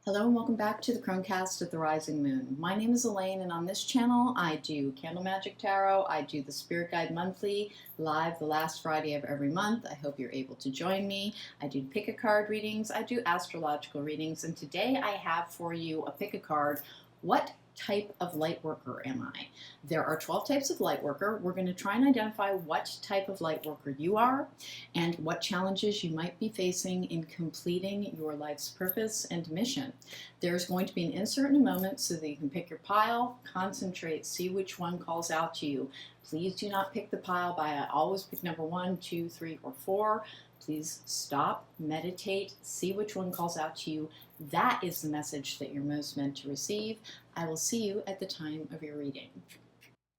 Hello and welcome back to the Cronecast of the Rising Moon. My name is Elaine, and on this channel I do Candle Magic Tarot, I do the Spirit Guide Monthly live the last Friday of every month. I hope you're able to join me. I do pick a card readings, I do astrological readings, and today I have for you a pick a card. What type of light worker am I? There are 12 types of light worker. We're going to try and identify what type of light worker you are and what challenges you might be facing in completing your life's purpose and mission. There's going to be an insert in a moment so that you can pick your pile, concentrate, see which one calls out to you. Please do not pick the pile by always pick number 1, 2, 3, or 4. Please stop, meditate, see which one calls out to you. That is the message that you're most meant to receive. I will see you at the time of your reading.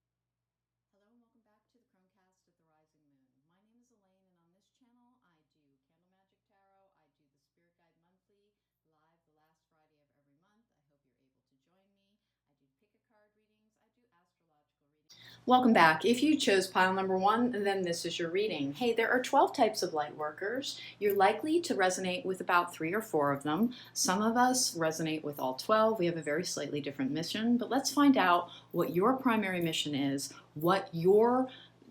Hello and welcome back to the Cronecast of the Rising Moon. My name is Elaine, and on this channel I do Candle Magic Tarot, I do the Spirit Guide Monthly live the last Friday of every month. I hope you're able to join me. I do pick a card readings, I do astrological readings. Welcome back. If you chose pile number 1, then this is your reading. Hey, there are 12 types of light workers. You're likely to resonate with about 3 or 4 of them. Some of us resonate with all 12. We have a very slightly different mission, but let's find out what your primary mission is, what your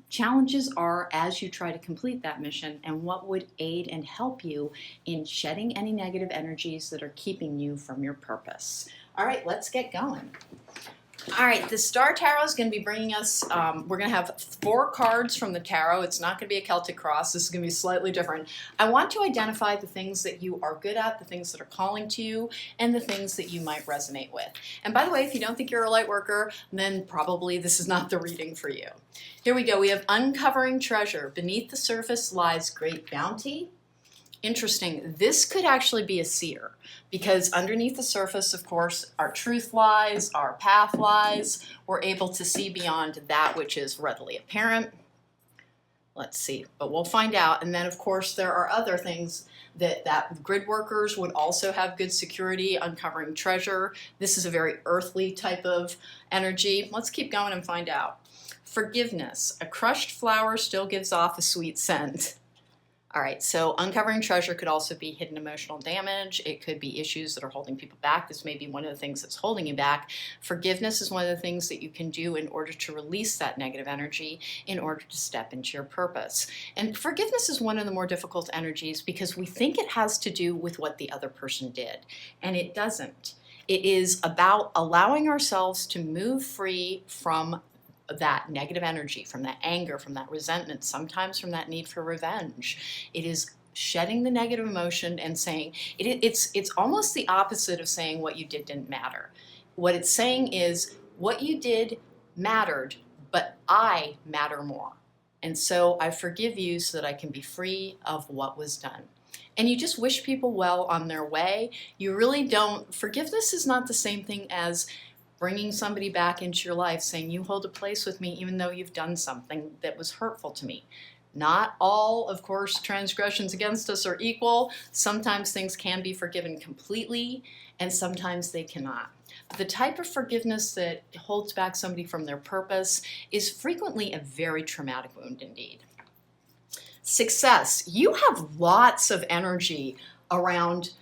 challenges are as you try to complete that mission, and what would aid and help you in shedding any negative energies that are keeping you from your purpose. All right, let's get going. All right, the Star Tarot is going to be bringing us, we're going to have 4 cards from the tarot. It's not going to be a Celtic cross. This is going to be slightly different. I want to identify the things that you are good at, the things that are calling to you, and the things that you might resonate with. And by the way, if you don't think you're a light worker, then probably this is not the reading for you. Here we go. We have Uncovering Treasure. Beneath the surface lies great bounty. Interesting. This could actually be a seer, because underneath the surface, of course, our truth lies, our path lies. We're able to see beyond that which is readily apparent. Let's see, but we'll find out. And then, of course, there are other things that grid workers would also have good security. Uncovering treasure. This is a very earthly type of energy. Let's keep going and find out. Forgiveness. A crushed flower still gives off a sweet scent. All right, so uncovering treasure could also be hidden emotional damage. It could be issues that are holding people back. This may be one of the things that's holding you back. Forgiveness is one of the things that you can do in order to release that negative energy, in order to step into your purpose. And forgiveness is one of the more difficult energies because we think it has to do with what the other person did, and it doesn't. It is about allowing ourselves to move free from that negative energy, from that anger, from that resentment, sometimes from that need for revenge. It is shedding the negative emotion and saying, it's almost the opposite of saying what you did didn't matter. What it's saying is, what you did mattered, but I matter more. And so I forgive you so that I can be free of what was done. And you just wish people well on their way. You really don't. Forgiveness is not the same thing as bringing somebody back into your life, saying you hold a place with me even though you've done something that was hurtful to me. Not all, of course, transgressions against us are equal. Sometimes things can be forgiven completely, and sometimes they cannot. The type of forgiveness that holds back somebody from their purpose is frequently a very traumatic wound indeed. Success. You have lots of energy around,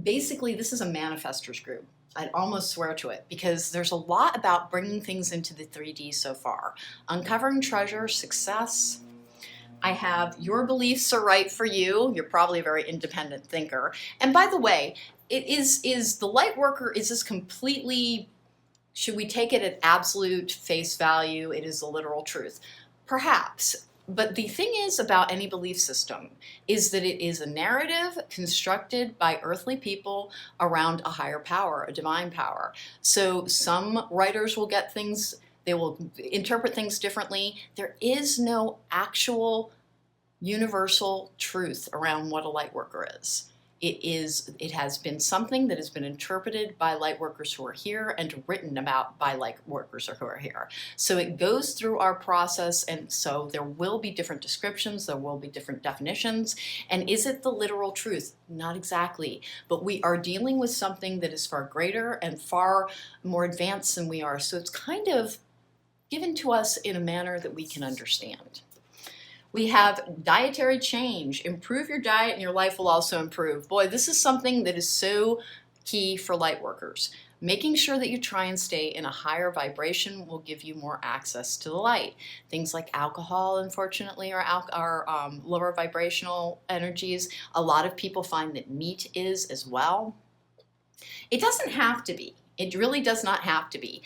basically this is a manifestors group. I'd almost swear to it, because there's a lot about bringing things into the 3D so far. Uncovering treasure, success. I have your beliefs are right for you. You're probably a very independent thinker. And by the way, is the light worker, is this completely, should we take it at absolute face value? It is the literal truth. Perhaps. But the thing is about any belief system is that it is a narrative constructed by earthly people around a higher power, a divine power. So some writers will get things, they will interpret things differently. There is no actual universal truth around what a light worker is. It has been something that has been interpreted by light workers who are here and written about by light workers who are here. So it goes through our process, and so there will be different descriptions, there will be different definitions. And is it the literal truth? Not exactly. But we are dealing with something that is far greater and far more advanced than we are. So it's kind of given to us in a manner that we can understand. We have dietary change. Improve your diet and your life will also improve. Boy, this is something that is so key for light workers. Making sure that you try and stay in a higher vibration will give you more access to the light. Things like alcohol, unfortunately, are lower vibrational energies. A lot of people find that meat is as well. It doesn't have to be. It really does not have to be.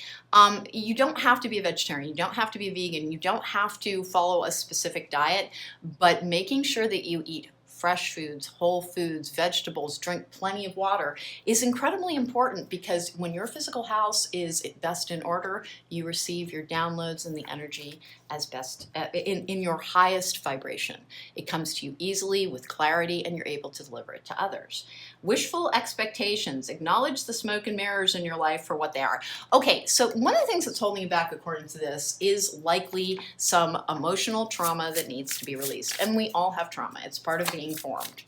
You don't have to be a vegetarian. You don't have to be a vegan. You don't have to follow a specific diet, but making sure that you eat fresh foods, whole foods, vegetables, drink plenty of water is incredibly important, because when your physical house is best in order, you receive your downloads and the energy as best in your highest vibration. It comes to you easily with clarity, and you're able to deliver it to others. Wishful expectations. Acknowledge the smoke and mirrors in your life for what they are. Okay, so one of the things that's holding you back, according to this, is likely some emotional trauma that needs to be released. And we all have trauma. It's part of being formed.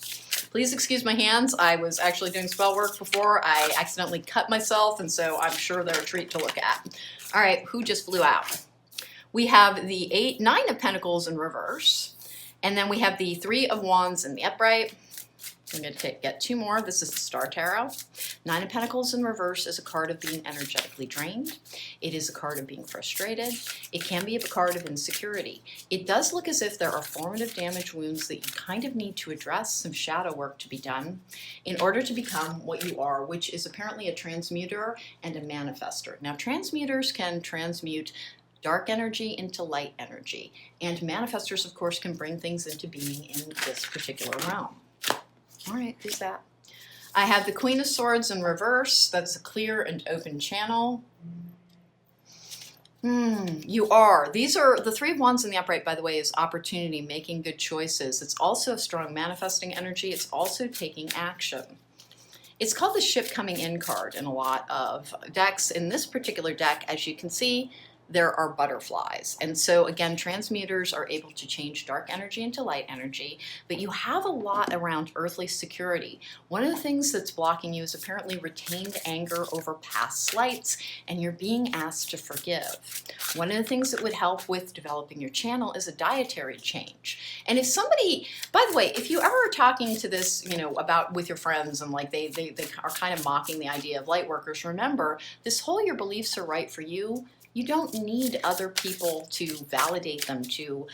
Please excuse my hands. I was actually doing spell work before. I accidentally cut myself, and so I'm sure they're a treat to look at. All right, who just flew out? We have the 9 of Pentacles in reverse, and then we have the 3 of Wands in the upright. I'm going to get 2 more. This is the Star Tarot. 9 of Pentacles in reverse is a card of being energetically drained. It is a card of being frustrated. It can be a card of insecurity. It does look as if there are formative damage wounds that you kind of need to address, some shadow work to be done in order to become what you are, which is apparently a transmuter and a manifester. Now, transmuters can transmute dark energy into light energy, and manifestors, of course, can bring things into being in this particular realm. All right, who's that? I have the Queen of Swords in reverse. That's a clear and open channel. You are. These are the 3 of Wands in the upright, by the way, is opportunity, making good choices. It's also a strong manifesting energy. It's also taking action. It's called the Ship Coming In card in a lot of decks. In this particular deck, as you can see, there are butterflies. And so again, transmuters are able to change dark energy into light energy, but you have a lot around earthly security. One of the things that's blocking you is apparently retained anger over past slights, and you're being asked to forgive. One of the things that would help with developing your channel is a dietary change. And if somebody, by the way, if you ever are talking to this, about with your friends, and like they are kind of mocking the idea of light workers, remember, this whole your beliefs are right for you. You don't need other people to validate them, to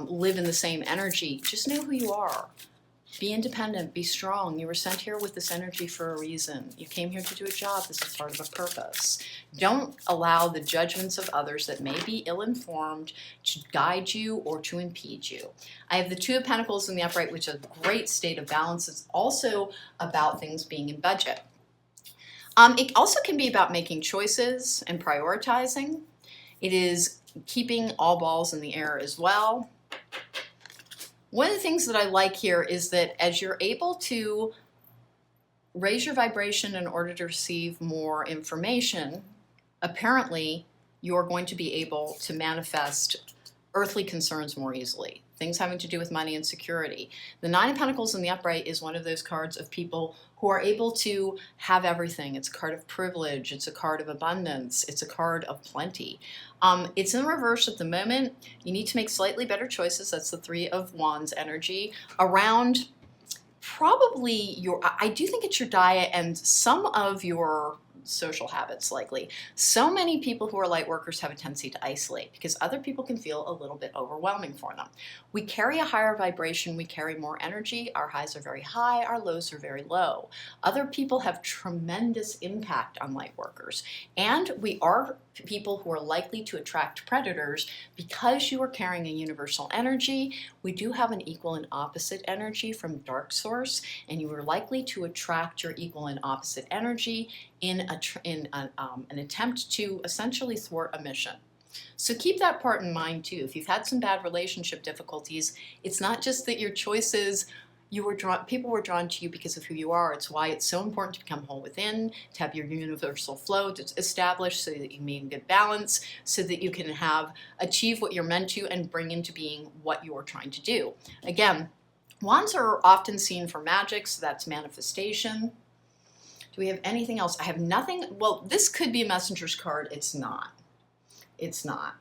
live in the same energy. Just know who you are. Be independent, be strong. You were sent here with this energy for a reason. You came here to do a job. This is part of a purpose. Don't allow the judgments of others that may be ill-informed to guide you or to impede you. I have the 2 of Pentacles in the upright, which is a great state of balance. It's also about things being in budget. It also can be about making choices and prioritizing. It is keeping all balls in the air as well. One of the things that I like here is that as you're able to raise your vibration in order to receive more information, apparently you're going to be able to manifest earthly concerns more easily. Things having to do with money and security. The 9 of Pentacles in the upright is one of those cards of people who are able to have everything. It's a card of privilege. It's a card of abundance. It's a card of plenty. It's in reverse at the moment. You need to make slightly better choices. That's the 3 of Wands energy around probably I do think it's your diet and some of your social habits likely. So many people who are light workers have a tendency to isolate because other people can feel a little bit overwhelming for them. We carry a higher vibration, we carry more energy, our highs are very high, our lows are very low. Other people have tremendous impact on light workers, and we are people who are likely to attract predators because you are carrying a universal energy. We do have an equal and opposite energy from dark source, and you are likely to attract your equal and opposite energy in an attempt to essentially thwart a mission. So keep that part in mind too. If you've had some bad relationship difficulties, it's not just that your choices, people were drawn to you because of who you are. It's why it's so important to become whole within, to have your universal flow established so that you maintain good balance, so that you can achieve what you're meant to and bring into being what you're trying to do. Again, wands are often seen for magic, so that's manifestation. Do we have anything else? I have nothing. Well, this could be a messenger's card. It's not. It's not.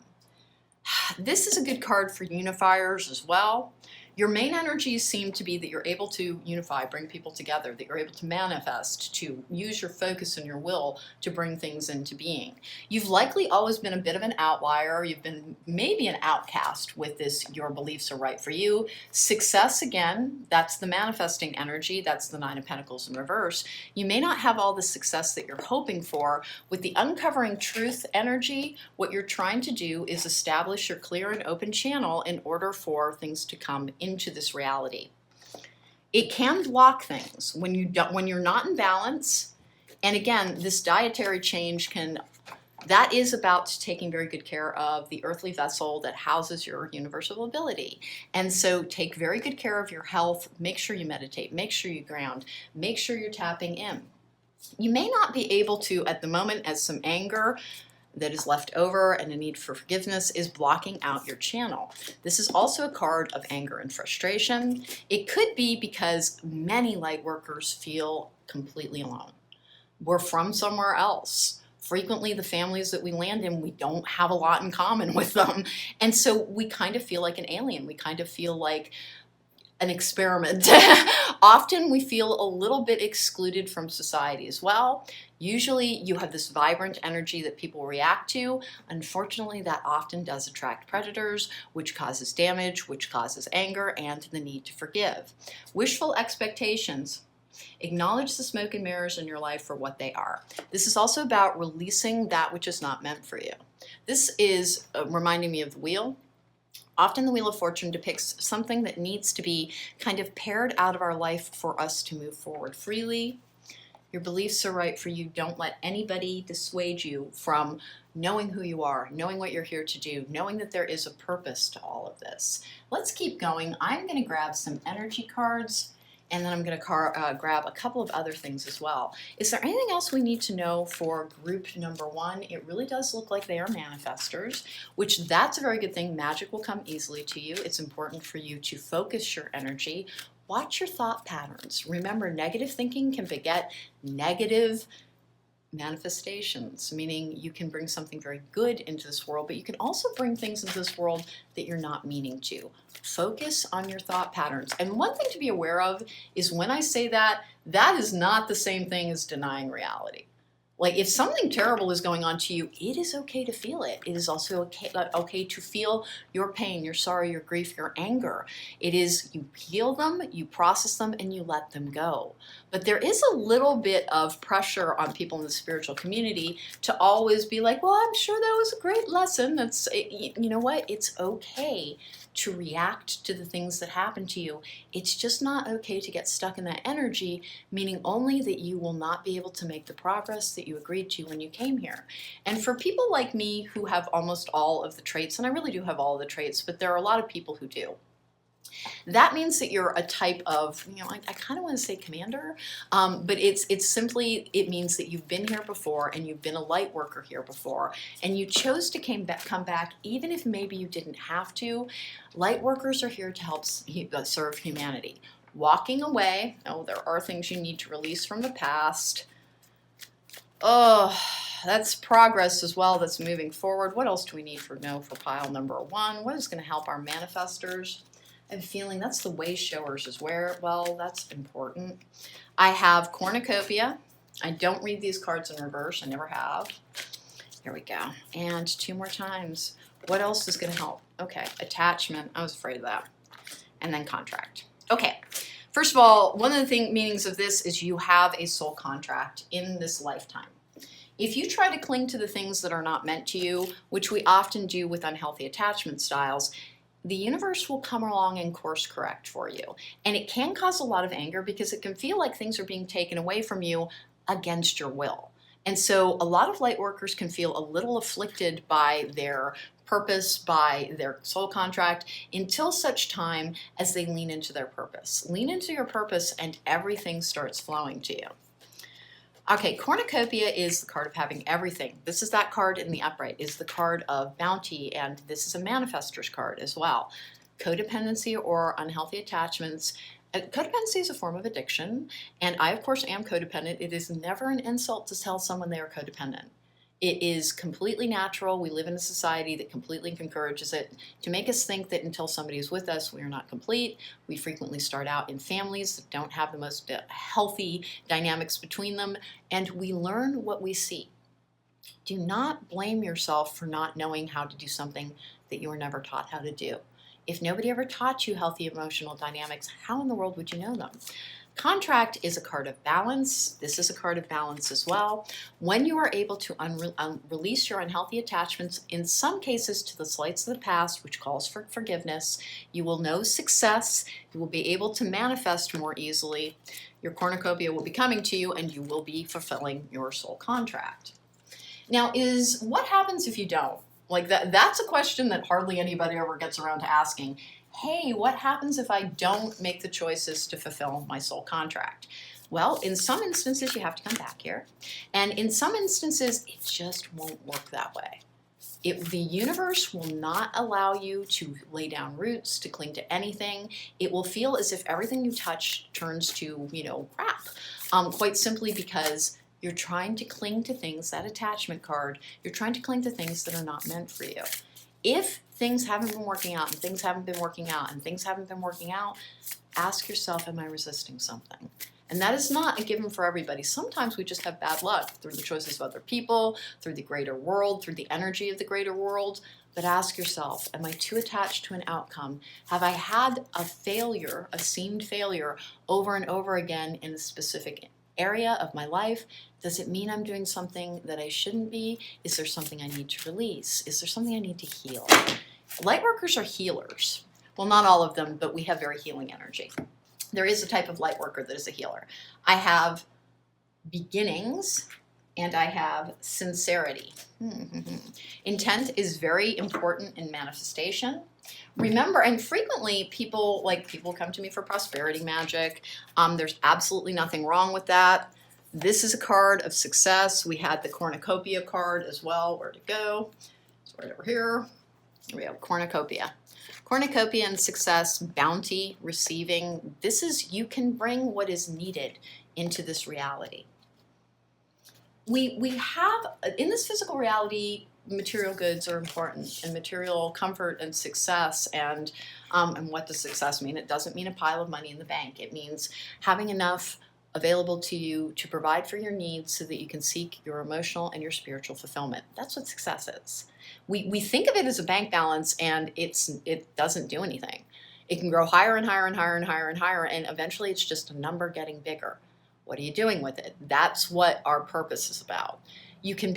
This is a good card for unifiers as well. Your main energies seem to be that you're able to unify, bring people together, that you're able to manifest, to use your focus and your will to bring things into being. You've likely always been a bit of an outlier. You've been maybe an outcast with this, your beliefs are right for you. Success, again, that's the manifesting energy. That's the Nine of Pentacles in reverse. You may not have all the success that you're hoping for. With the uncovering truth energy, what you're trying to do is establish your clear and open channel in order for things to come into this reality. It can block things when you're not in balance. And again, this dietary change that is about taking very good care of the earthly vessel that houses your universal ability. And so take very good care of your health. Make sure you meditate, make sure you ground, make sure you're tapping in. You may not be able to at the moment, as some anger that is left over and a need for forgiveness is blocking out your channel. This is also a card of anger and frustration. It could be because many light workers feel completely alone. We're from somewhere else. Frequently, the families that we land in, we don't have a lot in common with them. And so we kind of feel like an alien. We kind of feel like an experiment. Often we feel a little bit excluded from society as well. Usually you have this vibrant energy that people react to. Unfortunately, that often does attract predators, which causes damage, which causes anger, and the need to forgive. Wishful expectations. Acknowledge the smoke and mirrors in your life for what they are. This is also about releasing that which is not meant for you. This is reminding me of the wheel. Often the Wheel of Fortune depicts something that needs to be kind of paired out of our life for us to move forward freely. Your beliefs are right for you. Don't let anybody dissuade you from knowing who you are, knowing what you're here to do, knowing that there is a purpose to all of this. Let's keep going. I'm going to grab some energy cards, and then I'm going to grab a couple of other things as well. Is there anything else we need to know for group number one? It really does look like they are manifestors, which that's a very good thing. Magic will come easily to you. It's important for you to focus your energy. Watch your thought patterns. Remember, negative thinking can beget negative manifestations, meaning you can bring something very good into this world, but you can also bring things into this world that you're not meaning to. Focus on your thought patterns. And one thing to be aware of is when I say that, that is not the same thing as denying reality. Like if something terrible is going on to you, it is okay to feel it. It is also okay to feel your pain, your sorrow, your grief, your anger. It is, you heal them, you process them, and you let them go. But there is a little bit of pressure on people in the spiritual community to always be like, well, I'm sure that was a great lesson. You know what? It's okay to react to the things that happen to you. It's just not okay to get stuck in that energy, meaning only that you will not be able to make the progress that you agreed to when you came here. And for people like me who have almost all of the traits, and I really do have all of the traits, but there are a lot of people who do. That means that you're a type of, I kind of want to say commander, but it means that you've been here before and you've been a light worker here before, and you chose to come back even if maybe you didn't have to. Light workers are here to help serve humanity. Walking away, there are things you need to release from the past. Oh, that's progress as well, that's moving forward. What else do we need for pile number one? What is going to help our manifestors? I have a feeling that's the way showers is where, well, that's important. I have cornucopia. I don't read these cards in reverse. I never have. Here we go. And two more times. What else is going to help? Okay, attachment. I was afraid of that. And then contract. Okay. First of all, one of the meanings of this is you have a soul contract in this lifetime. If you try to cling to the things that are not meant to you, which we often do with unhealthy attachment styles, the universe will come along and course correct for you. And it can cause a lot of anger because it can feel like things are being taken away from you against your will. And so a lot of light workers can feel a little afflicted by their purpose, by their soul contract, until such time as they lean into their purpose. Lean into your purpose and everything starts flowing to you. Okay, cornucopia is the card of having everything. This is that card in the upright, is the card of bounty, and this is a manifestor's card as well. Codependency or unhealthy attachments. Codependency is a form of addiction, and I, of course, am codependent. It is never an insult to tell someone they are codependent. It is completely natural. We live in a society that completely encourages it to make us think that until somebody is with us, we are not complete. We frequently start out in families that don't have the most healthy dynamics between them, and we learn what we see. Do not blame yourself for not knowing how to do something that you were never taught how to do. If nobody ever taught you healthy emotional dynamics, how in the world would you know them? Contract is a card of balance. This is a card of balance as well. When you are able to release your unhealthy attachments, in some cases to the slights of the past, which calls for forgiveness, you will know success. You will be able to manifest more easily. Your cornucopia will be coming to you, and you will be fulfilling your soul contract. Now, what happens if you don't? Like that's a question that hardly anybody ever gets around to asking. Hey, what happens if I don't make the choices to fulfill my soul contract? Well, in some instances, you have to come back here. And in some instances, it just won't work that way. The universe will not allow you to lay down roots, to cling to anything. It will feel as if everything you touch turns to, crap. Quite simply because you're trying to cling to things, that attachment card, you're trying to cling to things that are not meant for you. If things haven't been working out and things haven't been working out and things haven't been working out, ask yourself, am I resisting something? And that is not a given for everybody. Sometimes we just have bad luck through the choices of other people, through the greater world, through the energy of the greater world. But ask yourself, am I too attached to an outcome? Have I had a failure, a seemed failure, over and over again in a specific area of my life? Does it mean I'm doing something that I shouldn't be? Is there something I need to release? Is there something I need to heal? Lightworkers are healers. Well, not all of them, but we have very healing energy. There is a type of lightworker that is a healer. I have beginnings and I have sincerity. Intent is very important in manifestation. Remember, and frequently people come to me for prosperity magic. There's absolutely nothing wrong with that. This is a card of success. We had the cornucopia card as well. Where'd it go? It's right over here. Here we have cornucopia. Cornucopia and success, bounty, receiving. This is, you can bring what is needed into this reality. We have, in this physical reality, material goods are important, and material comfort and success, and what does success mean? It doesn't mean a pile of money in the bank. It means having enough available to you to provide for your needs so that you can seek your emotional and your spiritual fulfillment. That's what success is. We think of it as a bank balance, and it doesn't do anything. It can grow higher and higher and higher and higher and higher, and eventually it's just a number getting bigger. What are you doing with it? That's what our purpose is about. You can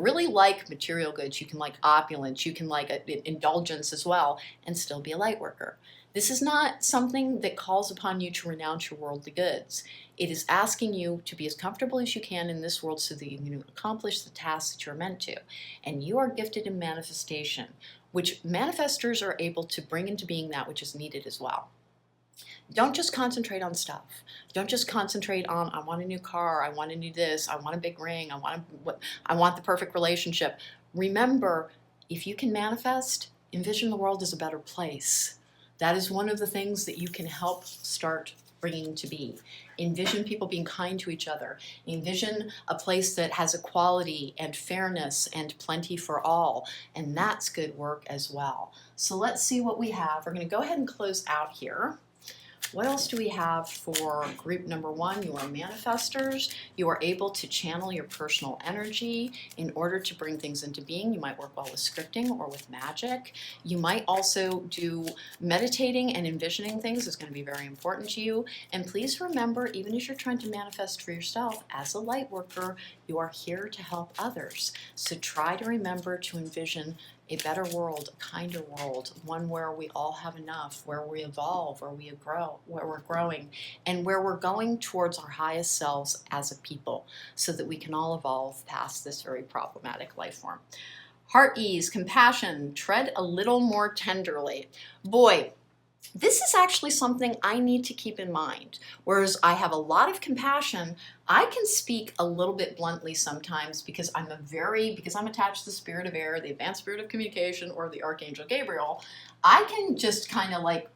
really like material goods, you can like opulence, you can like indulgence as well, and still be a light worker. This is not something that calls upon you to renounce your worldly goods. It is asking you to be as comfortable as you can in this world so that you can accomplish the tasks that you're meant to. And you are gifted in manifestation, which manifestors are able to bring into being that which is needed as well. Don't just concentrate on stuff. Don't just concentrate on, I want a new car, I want to do this, I want a big ring, I want the perfect relationship. Remember, if you can manifest, envision the world as a better place. That is one of the things that you can help start bringing to be. Envision people being kind to each other. Envision a place that has equality and fairness and plenty for all. And that's good work as well. So let's see what we have. We're going to go ahead and close out here. What else do we have for group number 1? You are manifestors. You are able to channel your personal energy in order to bring things into being. You might work well with scripting or with magic. You might also do meditating, and envisioning things is going to be very important to you. And please remember, even as you're trying to manifest for yourself, as a light worker, you are here to help others. So try to remember to envision a better world, a kinder world, one where we all have enough, where we evolve, where we're growing, and where we're going towards our highest selves as a people, so that we can all evolve past this very problematic life form. Heart ease, compassion, tread a little more tenderly. Boy, this is actually something I need to keep in mind. Whereas I have a lot of compassion, I can speak a little bit bluntly sometimes because I'm attached to the spirit of air, the advanced spirit of communication, or the Archangel Gabriel. I can just kind of like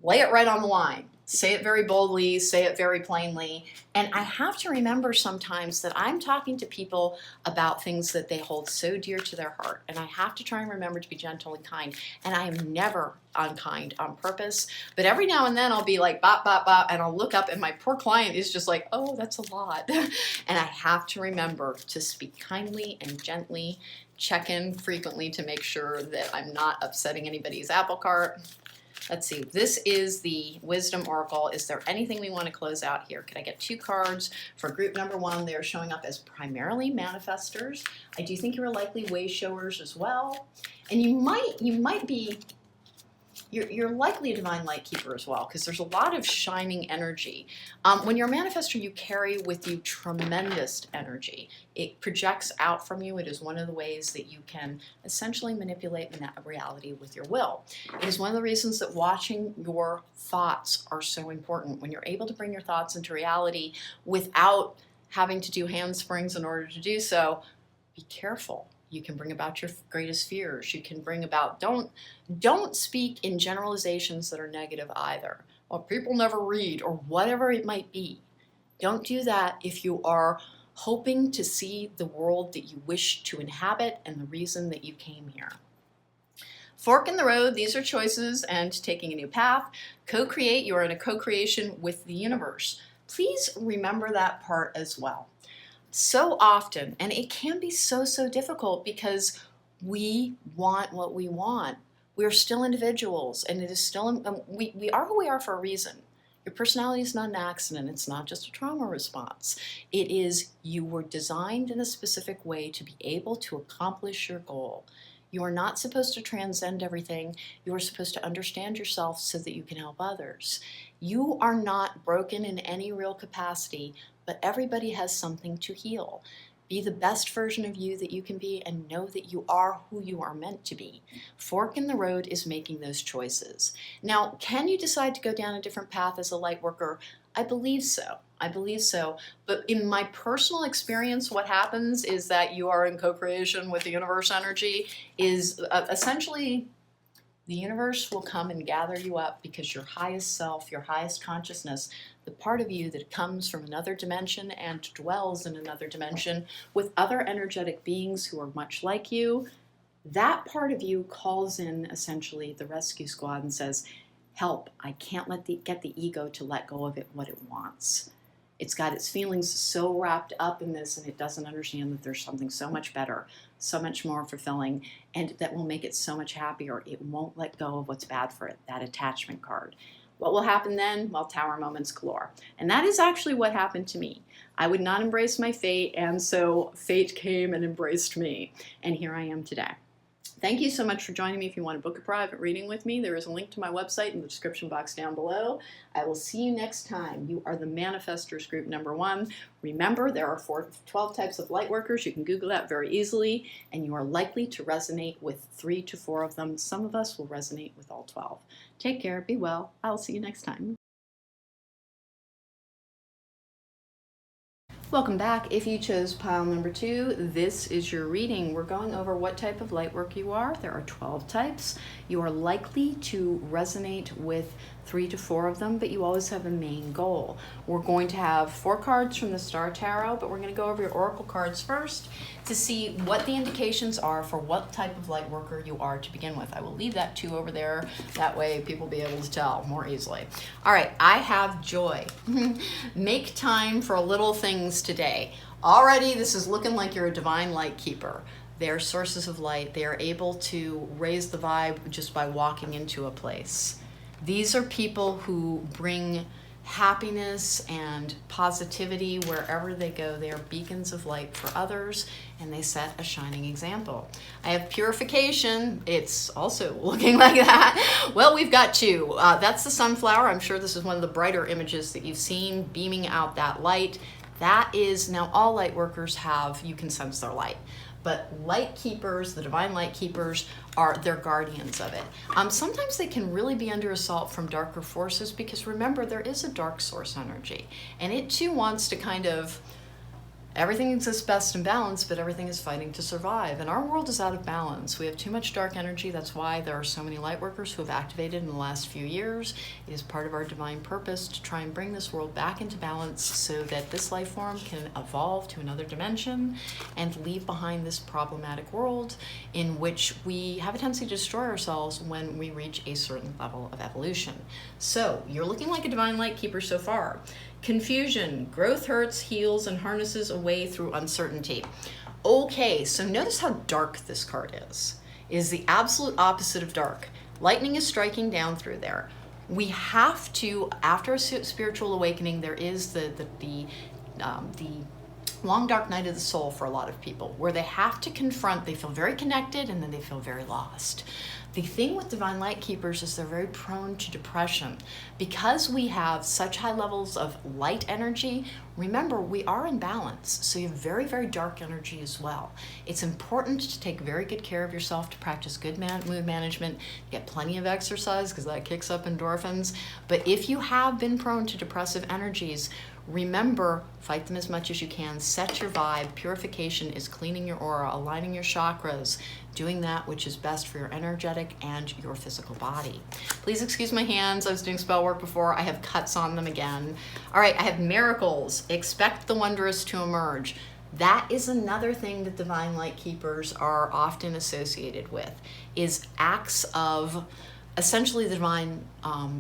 lay it right on the line. say it very boldly, say it very plainly. And I have to remember sometimes that I'm talking to people about things that they hold so dear to their heart. And I have to try and remember to be gentle and kind. And I am never unkind on purpose. But every now and then I'll be like, bop, bop, bop, and I'll look up and my poor client is just like, oh, that's a lot. And I have to remember to speak kindly and gently, check in frequently to make sure that I'm not upsetting anybody's apple cart. Let's see, this is the Wisdom Oracle. Is there anything we want to close out here? Could I get 2 cards for group number 1? They're showing up as primarily manifestors. I do think you're likely way showers as well. And you might be, you're likely a divine light keeper as well, because there's a lot of shining energy. When you're a manifestor, you carry with you tremendous energy. It projects out from you. It is one of the ways that you can essentially manipulate reality with your will. It is one of the reasons that watching your thoughts are so important. When you're able to bring your thoughts into reality without having to do handsprings in order to do so, be careful. You can bring about your greatest fears. You can bring about, don't speak in generalizations that are negative either. Well, people never read or whatever it might be. Don't do that if you are hoping to see the world that you wish to inhabit and the reason that you came here. Fork in the road, these are choices and taking a new path. Co-create, you are in a co-creation with the universe. Please remember that part as well. So often, and it can be so difficult because we want what we want. We're still individuals, and it is still, we are who we are for a reason. Your personality is not an accident. It's not just a trauma response. It is you were designed in a specific way to be able to accomplish your goal. You are not supposed to transcend everything. You are supposed to understand yourself so that you can help others. You are not broken in any real capacity, but everybody has something to heal. Be the best version of you that you can be and know that you are who you are meant to be. Fork in the road is making those choices. Now, can you decide to go down a different path as a light worker? I believe so. I believe so. But in my personal experience, what happens is that you are in co-creation with the universe energy is essentially the universe will come and gather you up because your highest self, your highest consciousness, the part of you that comes from another dimension and dwells in another dimension with other energetic beings who are much like you, that part of you calls in essentially the rescue squad and says, help, I can't get the ego to let go of it what it wants. It's got its feelings so wrapped up in this and it doesn't understand that there's something so much better, so much more fulfilling, and that will make it so much happier. It won't let go of what's bad for it, that attachment card. What will happen then? Well, tower moments galore. And that is actually what happened to me. I would not embrace my fate, and so fate came and embraced me. And here I am today. Thank you so much for joining me. If you want to book a private reading with me, there is a link to my website in the description box down below. I will see you next time. You are the Manifestors group number 1. Remember, there are 12 types of light workers. You can Google that very easily, and you are likely to resonate with 3 to 4 of them. Some of us will resonate with all 12. Take care. Be well. I'll see you next time. Welcome back. If you chose pile number 2, this is your reading. We're going over what type of light work you are. There are 12 types. You are likely to resonate with 3 to 4 of them, but you always have a main goal. We're going to have 4 cards from the Star Tarot, but we're going to go over your oracle cards first to see what the indications are for what type of light worker you are to begin with. I will leave that 2 over there. That way people will be able to tell more easily. All right, I have joy. Make time for little things today. Already this is looking like you're a divine light keeper. They're sources of light. They are able to raise the vibe just by walking into a place. These are people who bring happiness and positivity wherever they go. They are beacons of light for others, and they set a shining example. I have purification. It's also looking like that. Well, we've got 2. That's the sunflower. I'm sure this is one of the brighter images that you've seen, beaming out that light. That is, now all light workers have, you can sense their light. But light keepers, the divine light keepers, they're guardians of it. Sometimes they can really be under assault from darker forces because remember, there is a dark source energy. And it too wants to kind of Everything exists best in balance, but everything is fighting to survive. And our world is out of balance. We have too much dark energy. That's why there are so many light workers who have activated in the last few years. It is part of our divine purpose to try and bring this world back into balance so that this life form can evolve to another dimension and leave behind this problematic world in which we have a tendency to destroy ourselves when we reach a certain level of evolution. So you're looking like a divine light keeper so far. Confusion, growth hurts, heals, and harnesses a way through uncertainty. Okay, so notice how dark this card is. It is the absolute opposite of dark. Lightning is striking down through there. We have to, after a spiritual awakening, there is the long dark night of the soul for a lot of people, where they have to confront, they feel very connected, and then they feel very lost. The thing with divine light keepers is they're very prone to depression. Because we have such high levels of light energy, remember, we are in balance, so you have very, very dark energy as well. It's important to take very good care of yourself, to practice good mood management, get plenty of exercise, because that kicks up endorphins. But if you have been prone to depressive energies, remember, fight them as much as you can. Set your vibe. Purification is cleaning your aura, aligning your chakras, doing that which is best for your energetic and your physical body. Please excuse my hands. I was doing spell work before. I have cuts on them again. All right, I have miracles. Expect the wondrous to emerge. That is another thing that divine light keepers are often associated with, is acts of essentially the divine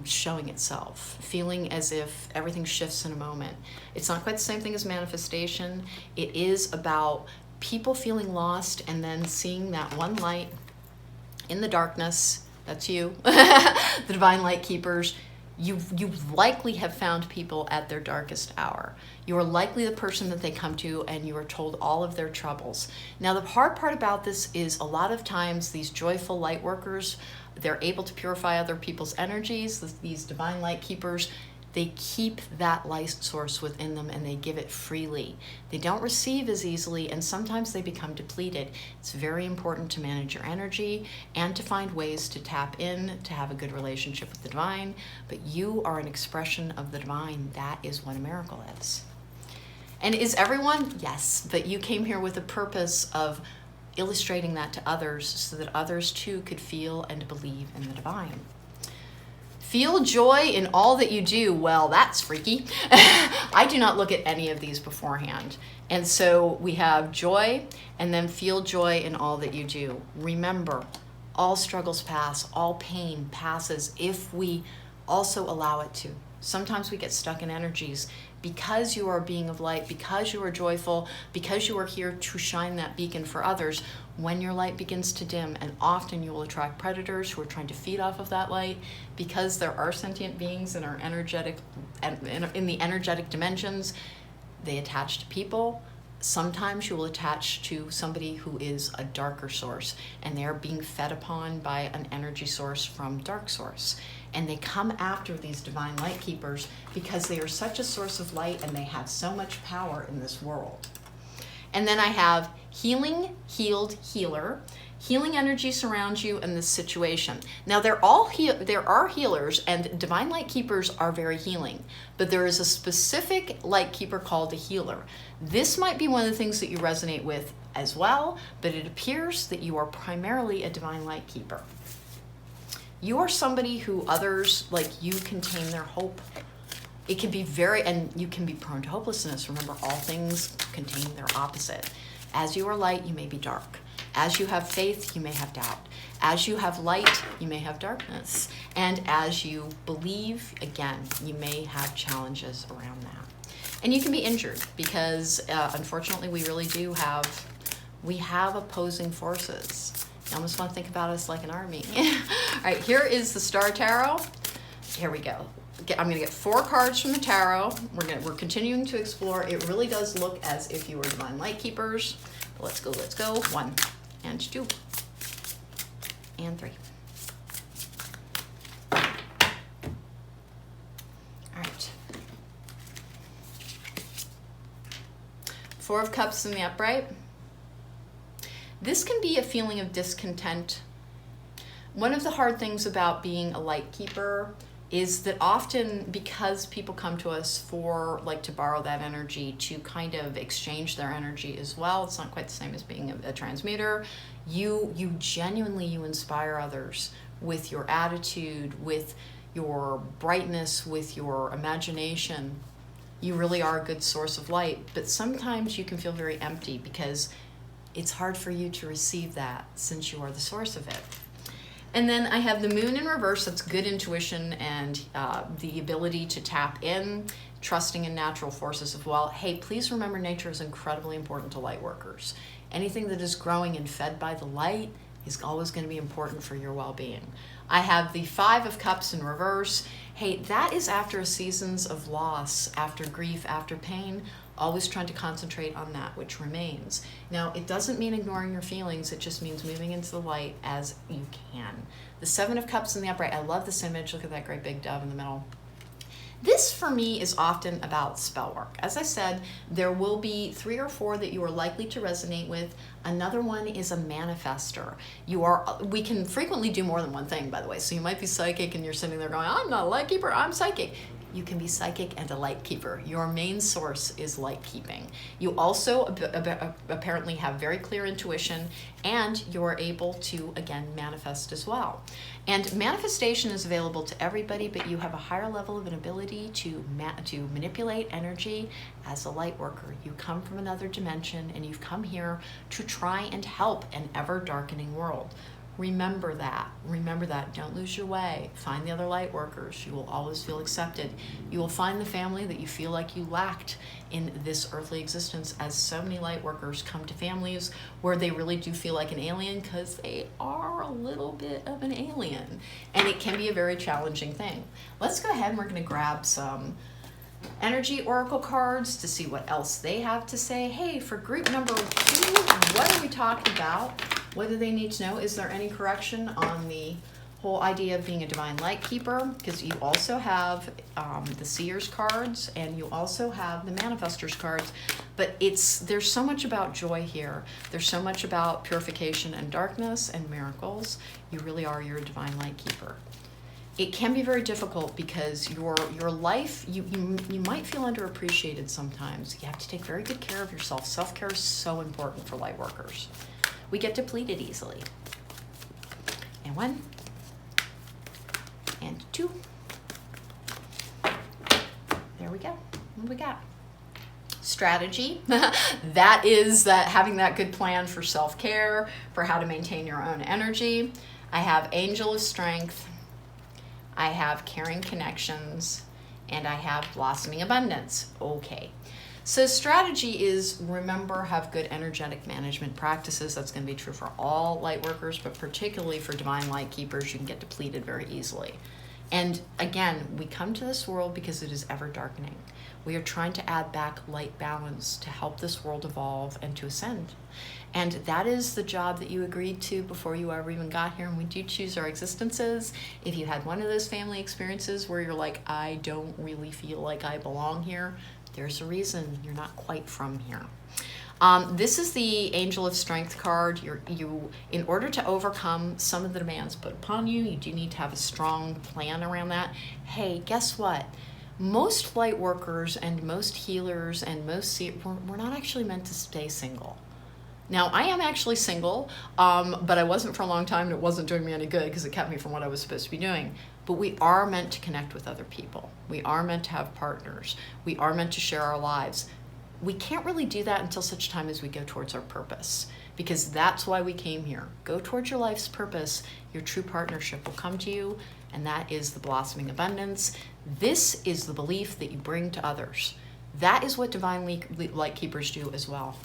showing itself, feeling as if everything shifts in a moment. It's not quite the same thing as manifestation. It is about people feeling lost and then seeing that one light in the darkness. That's you, the divine light keepers. You likely have found people at their darkest hour. You are likely the person that they come to, and you are told all of their troubles. Now, the hard part about this is a lot of times these joyful light workers, they're able to purify other people's energies. These divine light keepers, they keep that light source within them and they give it freely. They don't receive as easily, and sometimes they become depleted. It's very important to manage your energy and to find ways to tap in, to have a good relationship with the divine. But you are an expression of the divine. That is what a miracle is. And is everyone? Yes, but you came here with a purpose of illustrating that to others so that others too could feel and believe in the divine. Feel joy in all that you do. Well, that's freaky. I do not look at any of these beforehand. And so we have joy, and then feel joy in all that you do. Remember, all struggles pass, all pain passes if we also allow it to. Sometimes we get stuck in energies because you are a being of light, because you are joyful, because you are here to shine that beacon for others. When your light begins to dim, and often you will attract predators who are trying to feed off of that light, because there are sentient beings in our energetic, in the energetic dimensions, they attach to people. Sometimes you will attach to somebody who is a darker source, and they're being fed upon by an energy source from dark source. And they come after these divine light keepers because they are such a source of light and they have so much power in this world. And then I have healing, healed, healer. Healing energy surrounds you in this situation. Now there are healers, and divine light keepers are very healing, but there is a specific light keeper called a healer. This might be one of the things that you resonate with as well, but it appears that you are primarily a divine light keeper. You are somebody who others like you contain their hope. It can be and you can be prone to hopelessness. Remember, all things contain their opposite. As you are light, you may be dark. As you have faith, you may have doubt. As you have light, you may have darkness. And as you believe, again, you may have challenges around that. And you can be injured because, unfortunately, we really do have opposing forces. You almost want to think about us like an army. All right, here is the Star Tarot. Here we go. I'm going to get 4 cards from the tarot. We're continuing to explore. It really does look as if you were divine light keepers. Let's go. 1 and 2 and 3. All right. 4 of Cups in the upright. This can be a feeling of discontent. One of the hard things about being a light keeper is that often, because people come to us for, like, to borrow that energy, to kind of exchange their energy as well, it's not quite the same as being a transmuter. You genuinely, you inspire others with your attitude, with your brightness, with your imagination. You really are a good source of light, but sometimes you can feel very empty because it's hard for you to receive that since you are the source of it. And then I have the moon in reverse. That's good intuition and the ability to tap in, trusting in natural forces as well. Hey, please remember, nature is incredibly important to light workers. Anything that is growing and fed by the light is always going to be important for your well-being. I have the 5 of Cups in reverse. Hey, that is after seasons of loss, after grief, after pain, always trying to concentrate on that which remains. Now, it doesn't mean ignoring your feelings, it just means moving into the light as you can. The 7 of Cups in the upright, I love this image. Look at that great big dove in the middle. This, for me, is often about spell work. As I said, there will be 3 or 4 that you are likely to resonate with. Another one is a manifester. We can frequently do more than one thing, by the way. So you might be psychic and you're sitting there going, I'm not a light keeper, I'm psychic. You can be psychic and a light keeper. Your main source is light keeping. You also apparently have very clear intuition, and you're able to, again, manifest as well. And manifestation is available to everybody, but you have a higher level of an ability to manipulate energy as a light worker. You come from another dimension, and you've come here to try and help an ever-darkening world. Remember that. Remember that. Don't lose your way. Find the other light workers. You will always feel accepted. You will find the family that you feel like you lacked in this earthly existence, as so many light workers come to families where they really do feel like an alien because they are a little bit of an alien. And it can be a very challenging thing. Let's go ahead and we're going to grab some energy oracle cards to see what else they have to say. Hey, for group number 2, what are we talking about? What do they need to know? Is there any correction on the whole idea of being a divine light keeper? Because you also have the seers cards and you also have the manifestors cards, but there's so much about joy here. There's so much about purification and darkness and miracles. You really are your divine light keeper. It can be very difficult because your life, you might feel underappreciated sometimes. You have to take very good care of yourself. Self-care is so important for light workers. We get depleted easily. And 1, and 2. There we go. What do we got? Strategy. That is having that good plan for self-care, for how to maintain your own energy. I have Angel of Strength. I have Caring Connections. And I have Blossoming Abundance. Okay. So strategy is, remember, have good energetic management practices. That's going to be true for all light workers, but particularly for divine light keepers, you can get depleted very easily. And again, we come to this world because it is ever darkening. We are trying to add back light balance to help this world evolve and to ascend. And that is the job that you agreed to before you ever even got here. And we do choose our existences. If you had one of those family experiences where you're like, I don't really feel like I belong here, there's a reason you're not quite from here. This is the Angel of Strength card. In order to overcome some of the demands put upon you, you do need to have a strong plan around that. Hey, guess what? Most light workers and most healers and we're not actually meant to stay single. Now, I am actually single, but I wasn't for a long time, and it wasn't doing me any good because it kept me from what I was supposed to be doing. But we are meant to connect with other people. We are meant to have partners. We are meant to share our lives. We can't really do that until such time as we go towards our purpose, because that's why we came here. Go towards your life's purpose. Your true partnership will come to you, and that is the blossoming abundance. This is the belief that you bring to others. That is what divine light keepers do as well.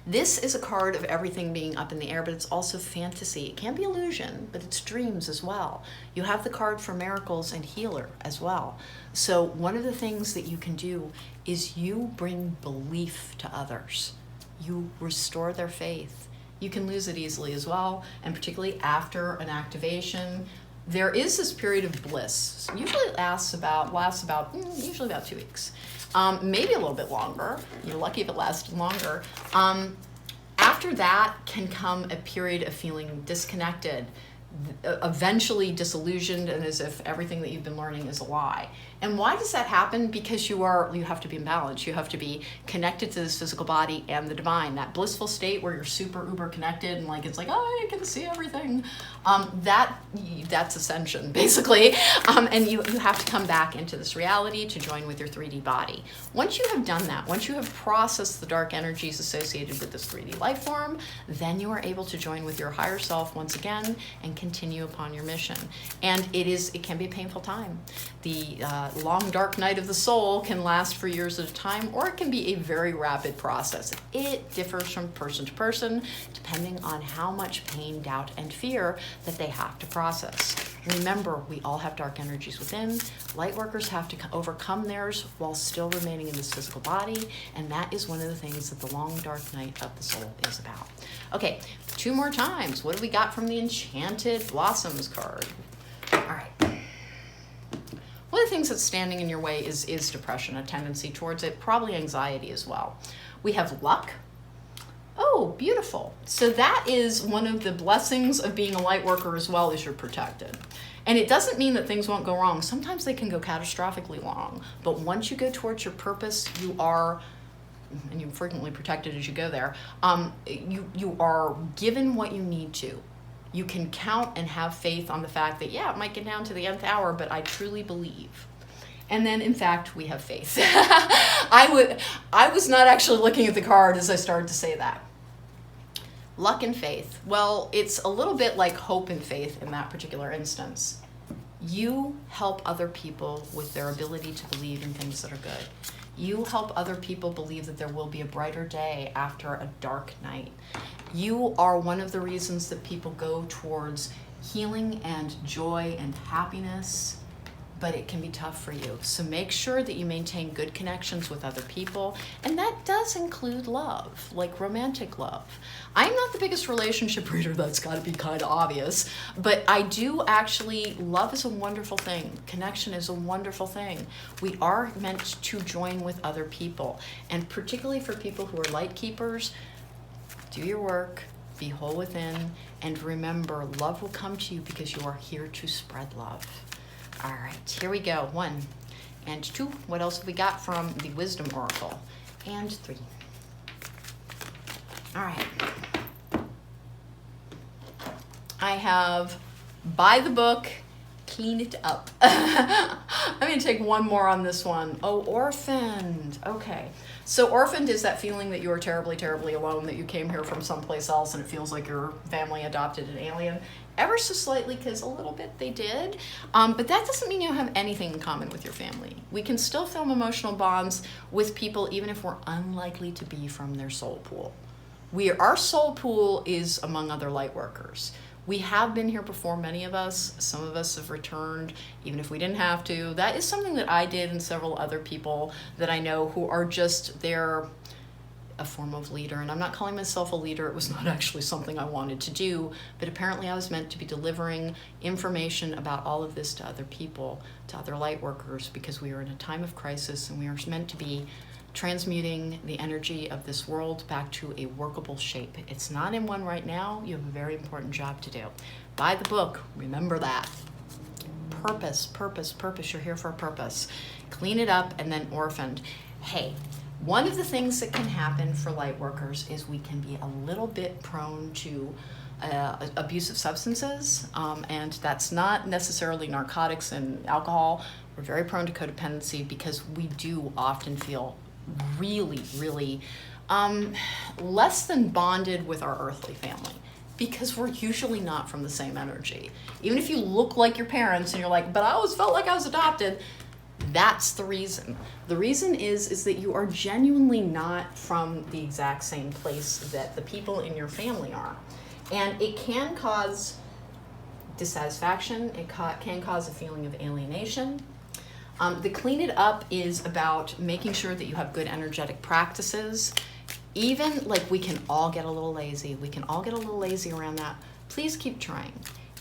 This is a card of everything being up in the air, but it's also fantasy. It can be illusion, but it's dreams as well. You have the card for miracles and healer as well. So one of the things that you can do is you bring belief to others. You restore their faith. You can lose it easily as well, and particularly after an activation. There is this period of bliss. Usually it lasts about 2 weeks. Maybe a little bit longer. You're lucky if it lasted longer. After that can come a period of feeling disconnected, eventually disillusioned and as if everything that you've been learning is a lie. And why does that happen? Because you have to be in balance. You have to be connected to this physical body and the divine. That blissful state where you're super uber connected and like it's like, oh, I can see everything. That's ascension, basically. And you have to come back into this reality to join with your 3D body. Once you have done that, once you have processed the dark energies associated with this 3D life form, then you are able to join with your higher self once again and continue upon your mission. And it can be a painful time. The long dark night of the soul can last for years at a time, or it can be a very rapid process. It differs from person to person, depending on how much pain, doubt, and fear that they have to process. Remember, we all have dark energies within. Lightworkers have to overcome theirs while still remaining in this physical body, and that is one of the things that the long dark night of the soul is about. Okay, 2 more times. What do we got from the Enchanted Blossoms card? All right. One of the things that's standing in your way is depression, a tendency towards it, probably anxiety as well. We have luck. Oh, beautiful. So that is one of the blessings of being a light worker as well, as you're protected. And it doesn't mean that things won't go wrong. Sometimes they can go catastrophically wrong. But once you go towards your purpose, you are, and you're frequently protected as you go there, you are given what you need to. You can count and have faith on the fact that, yeah, it might get down to the nth hour, but I truly believe. And then, in fact, we have faith. I was not actually looking at the card as I started to say that. Luck and faith. Well, it's a little bit like hope and faith in that particular instance. You help other people with their ability to believe in things that are good. You help other people believe that there will be a brighter day after a dark night. You are one of the reasons that people go towards healing and joy and happiness, but it can be tough for you. So make sure that you maintain good connections with other people, and that does include love, like romantic love. I'm not the biggest relationship reader, that's got to be kind of obvious, but I do actually, love is a wonderful thing. Connection is a wonderful thing. We are meant to join with other people, and particularly for people who are light keepers, do your work, be whole within, and remember, love will come to you because you are here to spread love. All right, here we go. 1 and 2. What else have we got from the Wisdom Oracle? And 3. All right. I have buy the book, clean it up. I'm going to take one more on this one. Oh, orphaned. Okay. So orphaned is that feeling that you are terribly, terribly alone, that you came here from someplace else and it feels like your family adopted an alien. Ever so slightly, because a little bit they did. But that doesn't mean you don't have anything in common with your family. We can still form emotional bonds with people even if we're unlikely to be from their soul pool. Our soul pool is among other light workers. We have been here before, many of us. Some of us have returned, even if we didn't have to. That is something that I did and several other people that I know who are just, they're a form of leader. And I'm not calling myself a leader. It was not actually something I wanted to do. But apparently I was meant to be delivering information about all of this to other people, to other light workers, because we are in a time of crisis and we are meant to be transmuting the energy of this world back to a workable shape. It's not in one right now. You have a very important job to do. Buy the book. Remember that. Purpose, purpose, purpose. You're here for a purpose. Clean it up, and then orphaned. Hey, one of the things that can happen for light workers is we can be a little bit prone to abusive substances, and that's not necessarily narcotics and alcohol. We're very prone to codependency because we do often feel really less than bonded with our earthly family, because we're usually not from the same energy. Even if you look like your parents and you're like, but I always felt like I was adopted, that's the reason. The reason is that you are genuinely not from the exact same place that the people in your family are. And it can cause dissatisfaction, it can cause a feeling of alienation. The clean it up is about making sure that you have good energetic practices. Even like we can all get a little lazy. We can all get a little lazy around that. Please keep trying.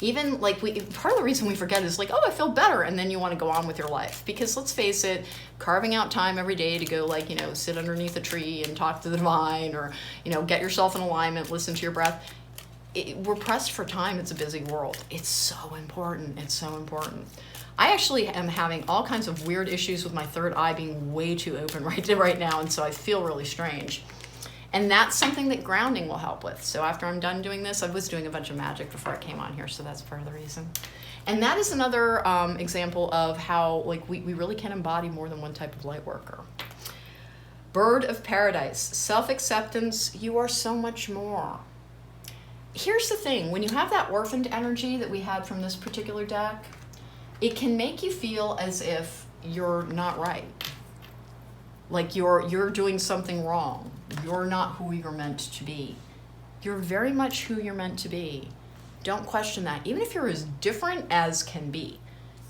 Even like part of the reason we forget is like, oh, I feel better. And then you want to go on with your life. Because let's face it, carving out time every day to go like, sit underneath a tree and talk to the divine, or, get yourself in alignment, listen to your breath. we're pressed for time. It's a busy world. It's so important. It's so important. I actually am having all kinds of weird issues with my third eye being way too open right now, and so I feel really strange. And that's something that grounding will help with. So after I'm done doing this, I was doing a bunch of magic before I came on here, so that's part of the reason. And that is another example of how like we really can embody more than one type of light worker. Bird of Paradise, self-acceptance, you are so much more. Here's the thing, when you have that orphaned energy that we had from this particular deck, it can make you feel as if you're not right. Like you're doing something wrong. You're not who you're meant to be. You're very much who you're meant to be. Don't question that. Even if you're as different as can be.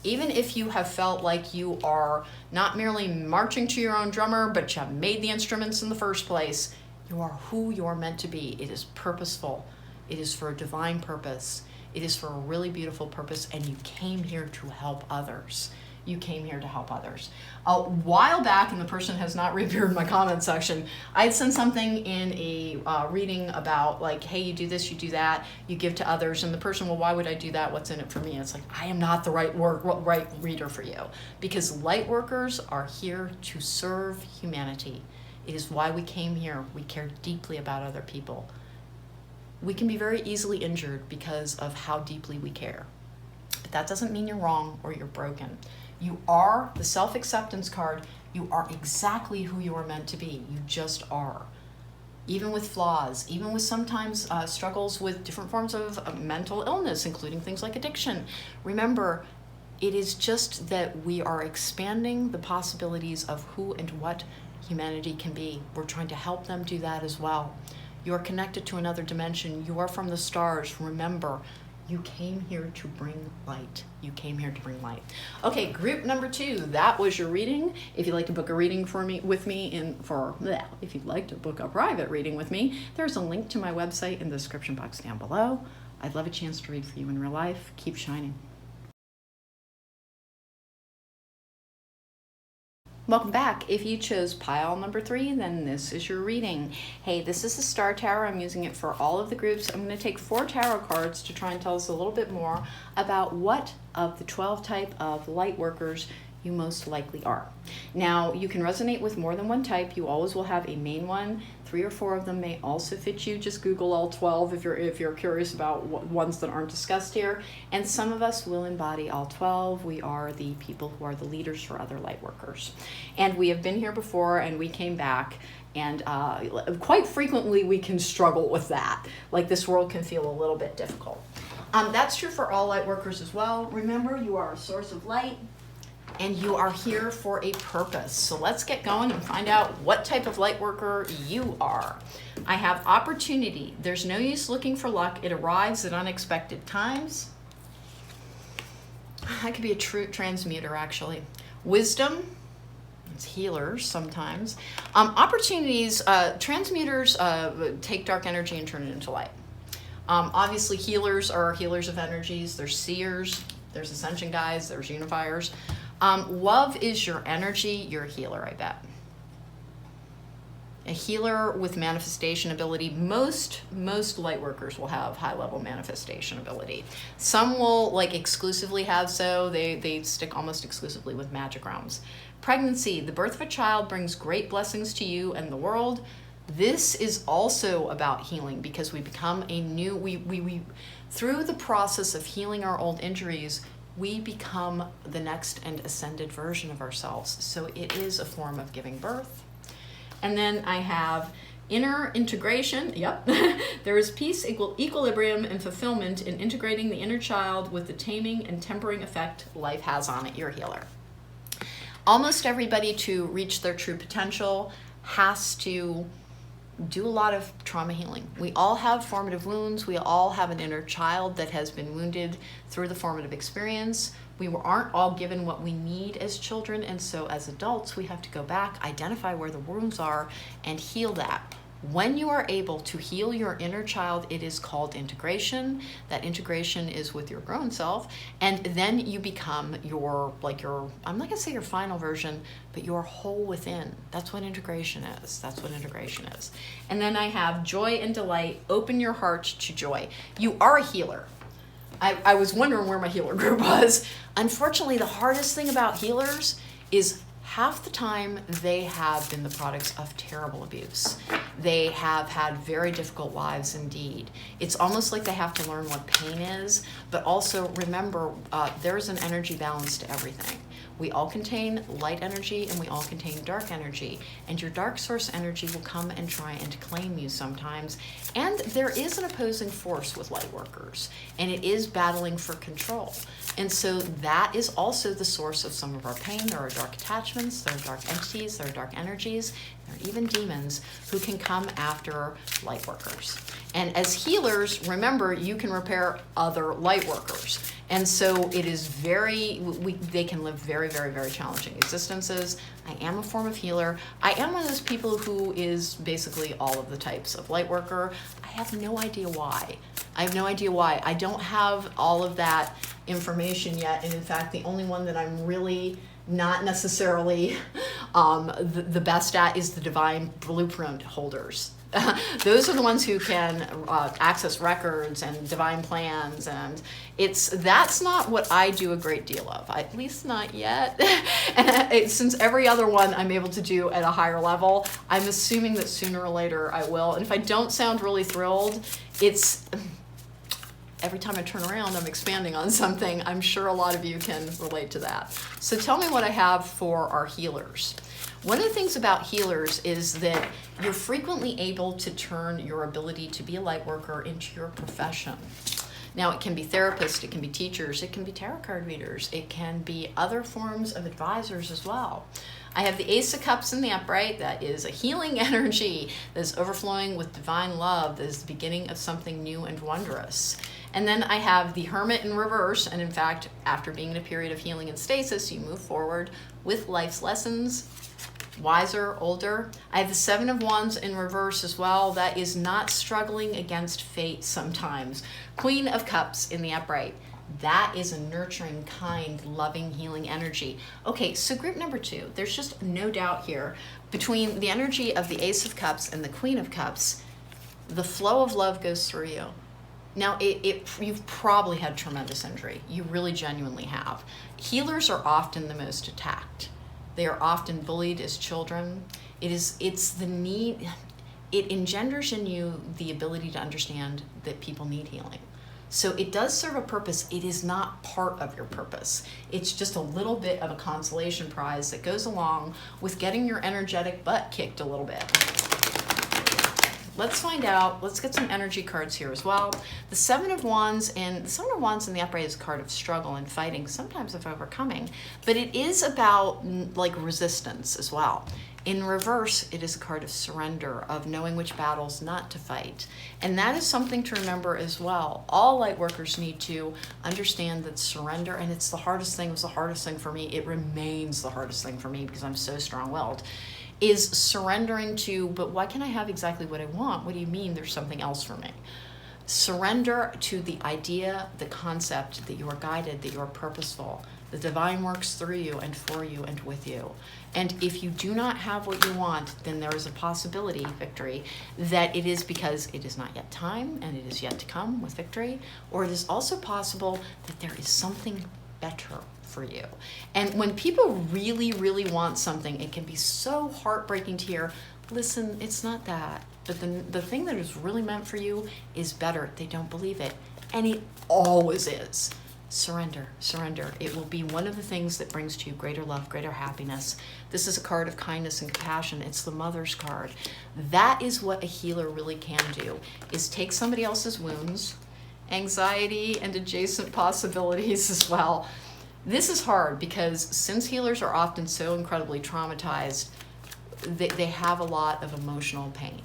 Even if you have felt like you are not merely marching to your own drummer, but you have made the instruments in the first place, you are who you're meant to be. It is purposeful. It is for a divine purpose. It is for a really beautiful purpose, and you came here to help others. You came here to help others. A while back, and the person has not reappeared in my comment section, I had sent something in a reading about like, hey, you do this, you do that, you give to others, and the person, well, why would I do that? What's in it for me? It's like, I am not the right reader for you, because light workers are here to serve humanity. It is why we came here. We care deeply about other people. We can be very easily injured because of how deeply we care. But that doesn't mean you're wrong or you're broken. You are the self-acceptance card. You are exactly who you are meant to be. You just are. Even with flaws, even with sometimes struggles with different forms of mental illness, including things like addiction. Remember, it is just that we are expanding the possibilities of who and what humanity can be. We're trying to help them do that as well. You are connected to another dimension. You are from the stars. Remember, you came here to bring light. You came here to bring light. Okay, group number 2. That was your reading. If you'd like to book a reading if you'd like to book a private reading with me, there's a link to my website in the description box down below. I'd love a chance to read for you in real life. Keep shining. Welcome back. If you chose pile number 3, then this is your reading. Hey, this is a star tarot. I'm using it for all of the groups. I'm going to take 4 tarot cards to try and tell us a little bit more about what of the 12 type of light workers you most likely are. Now, you can resonate with more than one type. You always will have a main one. 3 or 4 of them may also fit you. Just Google all 12 if you're curious about ones that aren't discussed here. And some of us will embody all 12. We are the people who are the leaders for other light workers. And we have been here before, and we came back. And quite frequently, we can struggle with that. Like, this world can feel a little bit difficult. That's true for all light workers as well. Remember, you are a source of light. And you are here for a purpose. So let's get going and find out what type of light worker you are. I have opportunity. There's no use looking for luck. It arrives at unexpected times. I could be a true transmuter, actually. Wisdom. It's healers sometimes. Opportunities. Transmuters take dark energy and turn it into light. Obviously, healers are healers of energies. There's seers. There's ascension guides. There's unifiers. Love is your energy. You're a healer, I bet. A healer with manifestation ability. Most light workers will have high-level manifestation ability. Some will exclusively have so. They stick almost exclusively with magic realms. Pregnancy. The birth of a child brings great blessings to you and the world. This is also about healing, because we become a new, we through the process of healing our old injuries, we become the next and ascended version of ourselves. So it is a form of giving birth. And then I have inner integration. Yep. There is peace, equilibrium, and fulfillment in integrating the inner child with the taming and tempering effect life has on it. You're a healer. Almost everybody, to reach their true potential, has to do a lot of trauma healing. We all have formative wounds. We all have an inner child that has been wounded through the formative experience. We aren't all given what we need as children, and so as adults, we have to go back, identify where the wounds are, and heal that. When you are able to heal your inner child, it is called integration. That integration is with your grown self. And then you become I'm not gonna say your final version, but your whole within. That's what integration is. That's what integration is. And then I have joy and delight. Open your heart to joy. You are a healer. I was wondering where my healer group was. Unfortunately, the hardest thing about healers is half the time they have been the products of terrible abuse. They have had very difficult lives indeed. It's almost like they have to learn what pain is, but also remember there's an energy balance to everything. We all contain light energy and we all contain dark energy, and your dark source energy will come and try and claim you sometimes. And there is an opposing force with light workers, and it is battling for control. And so that is also the source of some of our pain. There are dark attachments, there are dark entities, there are dark energies, there are even demons who can come after light workers. And as healers, remember, you can repair other light workers. And so it is they can live very, very, very challenging existences. I am a form of healer. I am one of those people who is basically all of the types of light worker. I have no idea why. I don't have all of that information yet. And in fact, the only one that I'm really not necessarily the best at is the divine blueprint holders. Those are the ones who can access records and divine plans, and that's not what I do a great deal of, at least not yet. And since every other one I'm able to do at a higher level, I'm assuming that sooner or later I will. And if I don't sound really thrilled, it's every time I turn around, I'm expanding on something. I'm sure a lot of you can relate to that. So tell me what I have for our healers. One of the things about healers is that you're frequently able to turn your ability to be a light worker into your profession. Now, it can be therapists, it can be teachers, it can be tarot card readers, it can be other forms of advisors as well. I have the Ace of Cups in the upright. That is a healing energy that is overflowing with divine love. That is the beginning of something new and wondrous. And then I have the Hermit in reverse. And in fact, after being in a period of healing and stasis, you move forward with life's lessons, wiser, older. I have the Seven of Wands in reverse as well. That is not struggling against fate sometimes. Queen of Cups in the upright. That is a nurturing, kind, loving, healing energy. Okay, so group number 2, there's just no doubt here between the energy of the Ace of Cups and the Queen of Cups, the flow of love goes through you. Now, you've probably had tremendous injury. You really genuinely have. Healers are often the most attacked. They are often bullied as children. It's the need, it engenders in you the ability to understand that people need healing. So it does serve a purpose. It is not part of your purpose. It's just a little bit of a consolation prize that goes along with getting your energetic butt kicked a little bit. Let's find out. Let's get some energy cards here as well. The Seven of Wands in the upright is a card of struggle and fighting, sometimes of overcoming, but it is about like resistance as well. In reverse, it is a card of surrender, of knowing which battles not to fight. And that is something to remember as well. All light workers need to understand that surrender, and it's the hardest thing. It was the hardest thing for me. It remains the hardest thing for me because I'm so strong-willed, is surrendering to, but why can't I have exactly what I want? What do you mean there's something else for me? Surrender to the idea, the concept that you are guided, that you are purposeful. The divine works through you and for you and with you. And if you do not have what you want, then there is a possibility, victory, that it is because it is not yet time and it is yet to come with victory, or it is also possible that there is something better for you. And when people really, really want something, it can be so heartbreaking to hear, listen, it's not that. But the thing that is really meant for you is better. They don't believe it. And it always is. Surrender, surrender. It will be one of the things that brings to you greater love, greater happiness. This is a card of kindness and compassion. It's the Mother's card. That is what a healer really can do, is take somebody else's wounds, anxiety, and adjacent possibilities as well. This is hard because since healers are often so incredibly traumatized, they have a lot of emotional pain.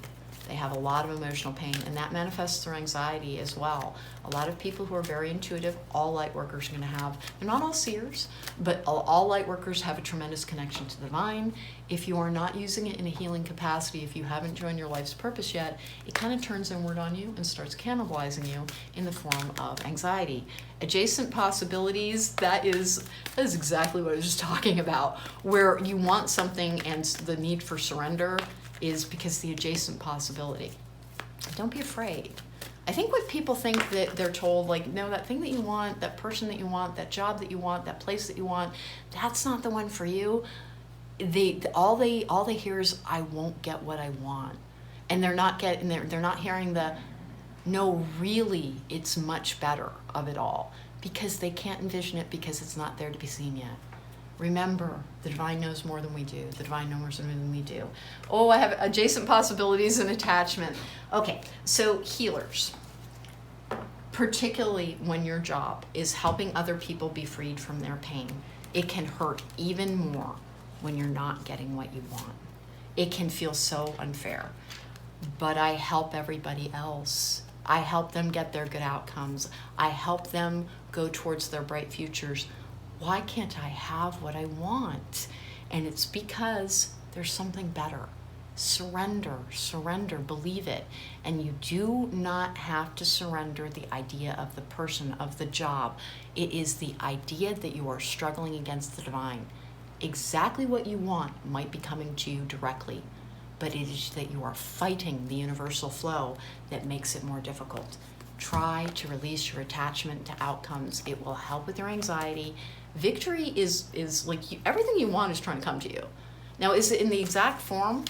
They have a lot of emotional pain, and that manifests through anxiety as well. A lot of people who are very intuitive, all light workers are going to have, they're not all seers, but all light workers have a tremendous connection to the divine. If you are not using it in a healing capacity, if you haven't joined your life's purpose yet, it kind of turns inward on you and starts cannibalizing you in the form of anxiety. Adjacent possibilities, that is exactly what I was just talking about, where you want something and the need for surrender is because the adjacent possibility. Don't be afraid. I think what people think that they're told, like, no, that thing that you want, that person that you want, that job that you want, that place that you want, that's not the one for you. All they hear is, I won't get what I want. And they're not hearing the, no, really, it's much better of it all, because they can't envision it because it's not there to be seen yet. Remember, the divine knows more than we do. The divine knows more than we do. Oh, I have adjacent possibilities and attachment. Okay, so healers, particularly when your job is helping other people be freed from their pain, it can hurt even more when you're not getting what you want. It can feel so unfair. But I help everybody else. I help them get their good outcomes. I help them go towards their bright futures. Why can't I have what I want? And it's because there's something better. Surrender, believe it. And you do not have to surrender the idea of the person, of the job. It is the idea that you are struggling against the divine. Exactly what you want might be coming to you directly, but it is that you are fighting the universal flow that makes it more difficult. Try to release your attachment to outcomes. It will help with your anxiety. Victory is like everything you want is trying to come to you. Now, is it in the exact form?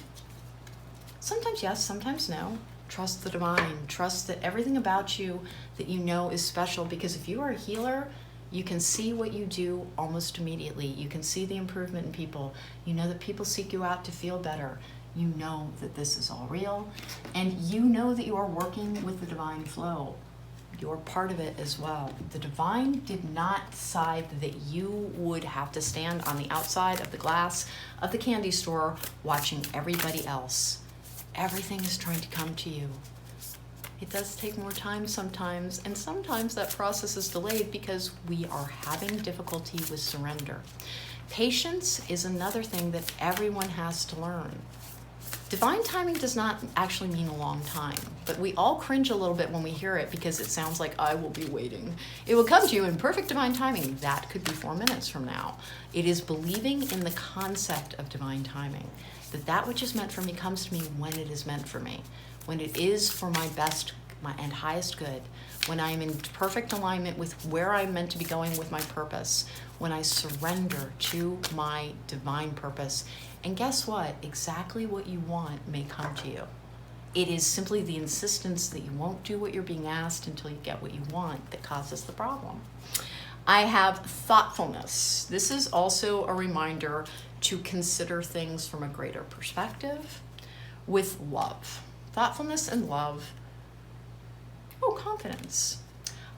Sometimes yes, sometimes no. Trust the divine. Trust that everything about you that you know is special, because if you are a healer, you can see what you do almost immediately. You can see the improvement in people. You know that people seek you out to feel better. You know that this is all real, and you know that you are working with the divine flow. You're part of it as well. The divine did not decide that you would have to stand on the outside of the glass of the candy store watching everybody else. Everything is trying to come to you. It does take more time sometimes, and sometimes that process is delayed because we are having difficulty with surrender. Patience is another thing that everyone has to learn. Divine timing does not actually mean a long time, but we all cringe a little bit when we hear it because it sounds like, I will be waiting. It will come to you in perfect divine timing. That could be 4 minutes from now. It is believing in the concept of divine timing, that which is meant for me comes to me when it is meant for me, when it is for my best and highest good, when I am in perfect alignment with where I'm meant to be going with my purpose, when I surrender to my divine purpose. And guess what? Exactly what you want may come to you. It is simply the insistence that you won't do what you're being asked until you get what you want that causes the problem. I have thoughtfulness. This is also a reminder to consider things from a greater perspective with love. Thoughtfulness and love. Oh, confidence.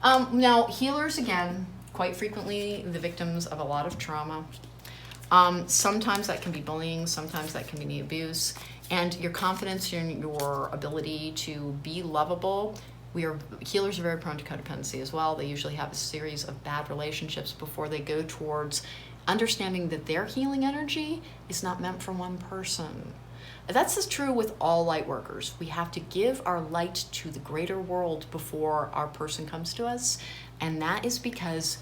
Now, healers, again, quite frequently the victims of a lot of trauma. Sometimes that can be bullying, sometimes that can be abuse, and your confidence in your ability to be lovable. Healers are very prone to codependency as well. They usually have a series of bad relationships before they go towards understanding that their healing energy is not meant for one person. That's as true with all light workers. We have to give our light to the greater world before our person comes to us, and that is because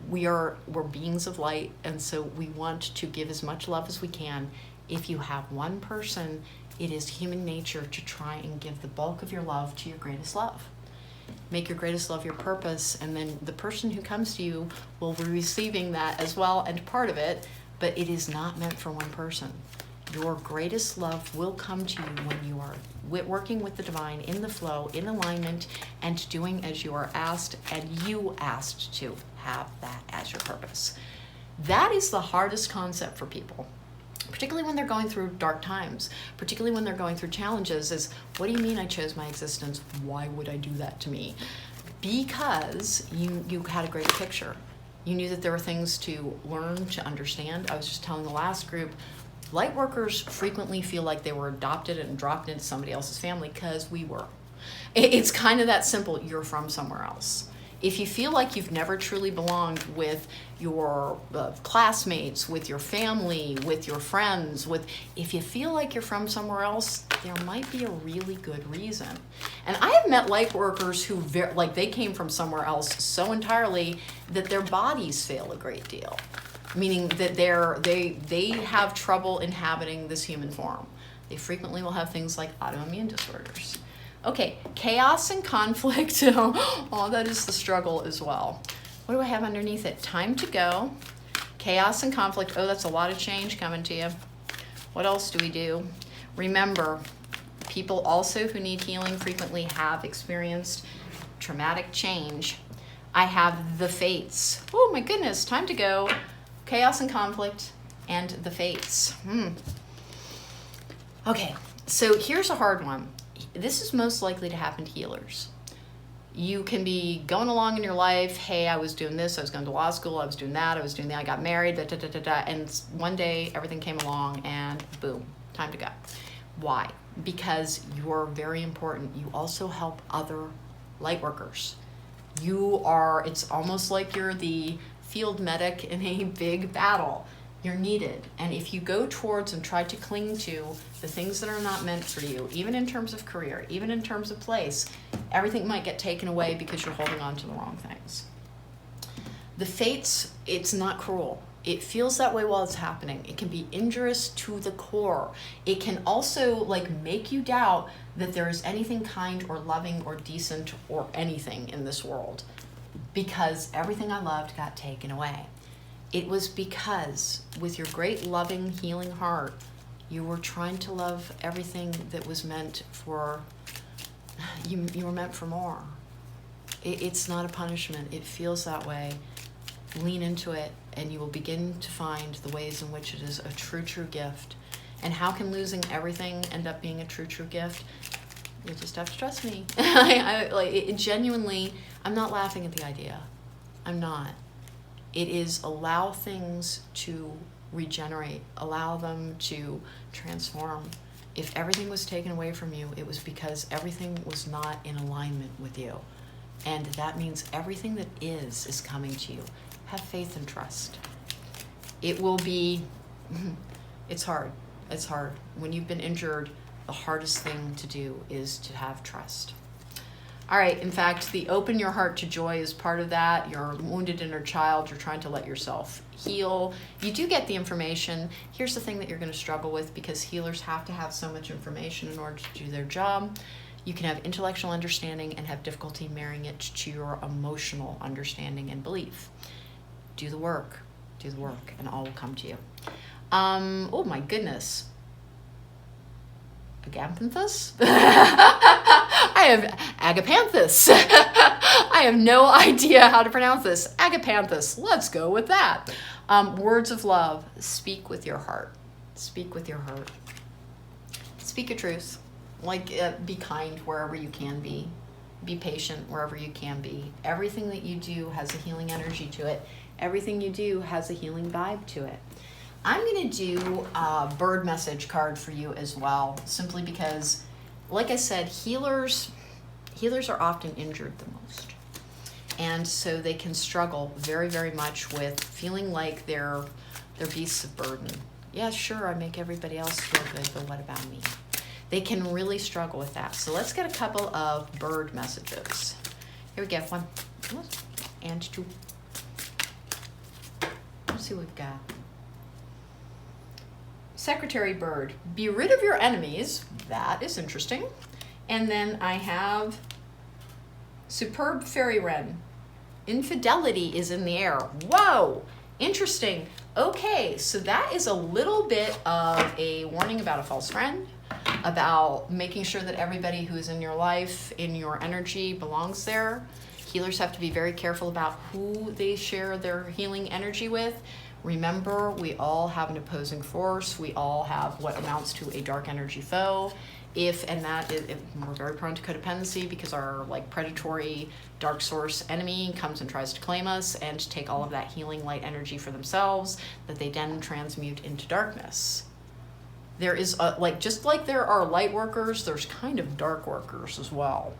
we're beings of light, and so we want to give as much love as we can. If you have one person, it is human nature to try and give the bulk of your love to your greatest love. Make your greatest love your purpose, and then the person who comes to you will be receiving that as well and part of it, but it is not meant for one person. Your greatest love will come to you when you are working with the divine in the flow, in alignment, and doing as you are asked, and you asked to have that as your purpose. That is the hardest concept for people, particularly when they're going through dark times, particularly when they're going through challenges, is, what do you mean I chose my existence? Why would I do that to me? Because you had a greater picture. You knew that there were things to learn, to understand. I was just telling the last group, Lightworkers frequently feel like they were adopted and dropped into somebody else's family, because we were. It's kind of that simple. You're from somewhere else. If you feel like you've never truly belonged with your classmates, with your family, with your friends, if you feel like you're from somewhere else, there might be a really good reason. And I have met light workers who they came from somewhere else so entirely that their bodies fail a great deal, meaning that they have trouble inhabiting this human form. They frequently will have things like autoimmune disorders. Okay, chaos and conflict. Oh, that is the struggle as well. What do I have underneath it? Time to go. Chaos and conflict. Oh, that's a lot of change coming to you. What else do we do? Remember, people also who need healing frequently have experienced traumatic change. I have the fates. Oh my goodness, time to go. Chaos and conflict and the fates. Okay, so here's a hard one. This is most likely to happen to healers. You can be going along in your life, hey, I was doing this, I was going to law school, I was doing that, I got married, and one day everything came along and boom, time to go. Why? Because you're very important. You also help other light workers. It's almost like you're the field medic in a big battle. You're needed. And if you go towards and try to cling to the things that are not meant for you, even in terms of career, even in terms of place, everything might get taken away because you're holding on to the wrong things. The fates, it's not cruel. It feels that way while it's happening. It can be injurious to the core. It can also make you doubt that there is anything kind or loving or decent or anything in this world, because everything I loved got taken away. It was because with your great loving, healing heart, you were trying to love everything that was meant for, you were meant for more. It's not a punishment. It feels that way. Lean into it and you will begin to find the ways in which it is a true gift. And how can losing everything end up being a true gift? You just have to trust me. Genuinely, I'm not laughing at the idea. I'm not. It is allow things to regenerate, allow them to transform. If everything was taken away from you, it was because everything was not in alignment with you. And that means everything that is coming to you. Have faith and trust. It will be, it's hard. It's hard. When you've been injured, the hardest thing to do is to have trust. All right, in fact, the open your heart to joy is part of that. You're wounded inner child. You're trying to let yourself heal. You do get the information. Here's the thing that you're going to struggle with, because healers have to have so much information in order to do their job. You can have intellectual understanding and have difficulty marrying it to your emotional understanding and belief. Do the work, and all will come to you. Oh my goodness. Agapanthus? I have agapanthus. I have no idea how to pronounce this. Agapanthus. Let's go with that. Words of love. Speak with your heart. Speak with your heart. Speak your truth. Be kind wherever you can be. Be patient wherever you can be. Everything that you do has a healing energy to it. Everything you do has a healing vibe to it. I'm going to do a bird message card for you as well, simply because, like I said, healers are often injured the most. And so they can struggle very, very much with feeling like they're beasts of burden. Yeah, sure, I make everybody else feel good, but what about me? They can really struggle with that. So let's get a couple of bird messages. Here we go. 1 and 2. Let's see what we've got. Secretary Bird, be rid of your enemies. That is interesting. And then I have Superb Fairy Wren. Infidelity is in the air. Whoa, interesting. Okay, so that is a little bit of a warning about a false friend, about making sure that everybody who is in your life, in your energy, belongs there. Healers have to be very careful about who they share their healing energy with. Remember, we all have an opposing force. We all have what amounts to a dark energy foe. We're very prone to codependency because our predatory dark source enemy comes and tries to claim us and take all of that healing light energy for themselves that they then transmute into darkness. There is, just like there are light workers, there's kind of dark workers as well.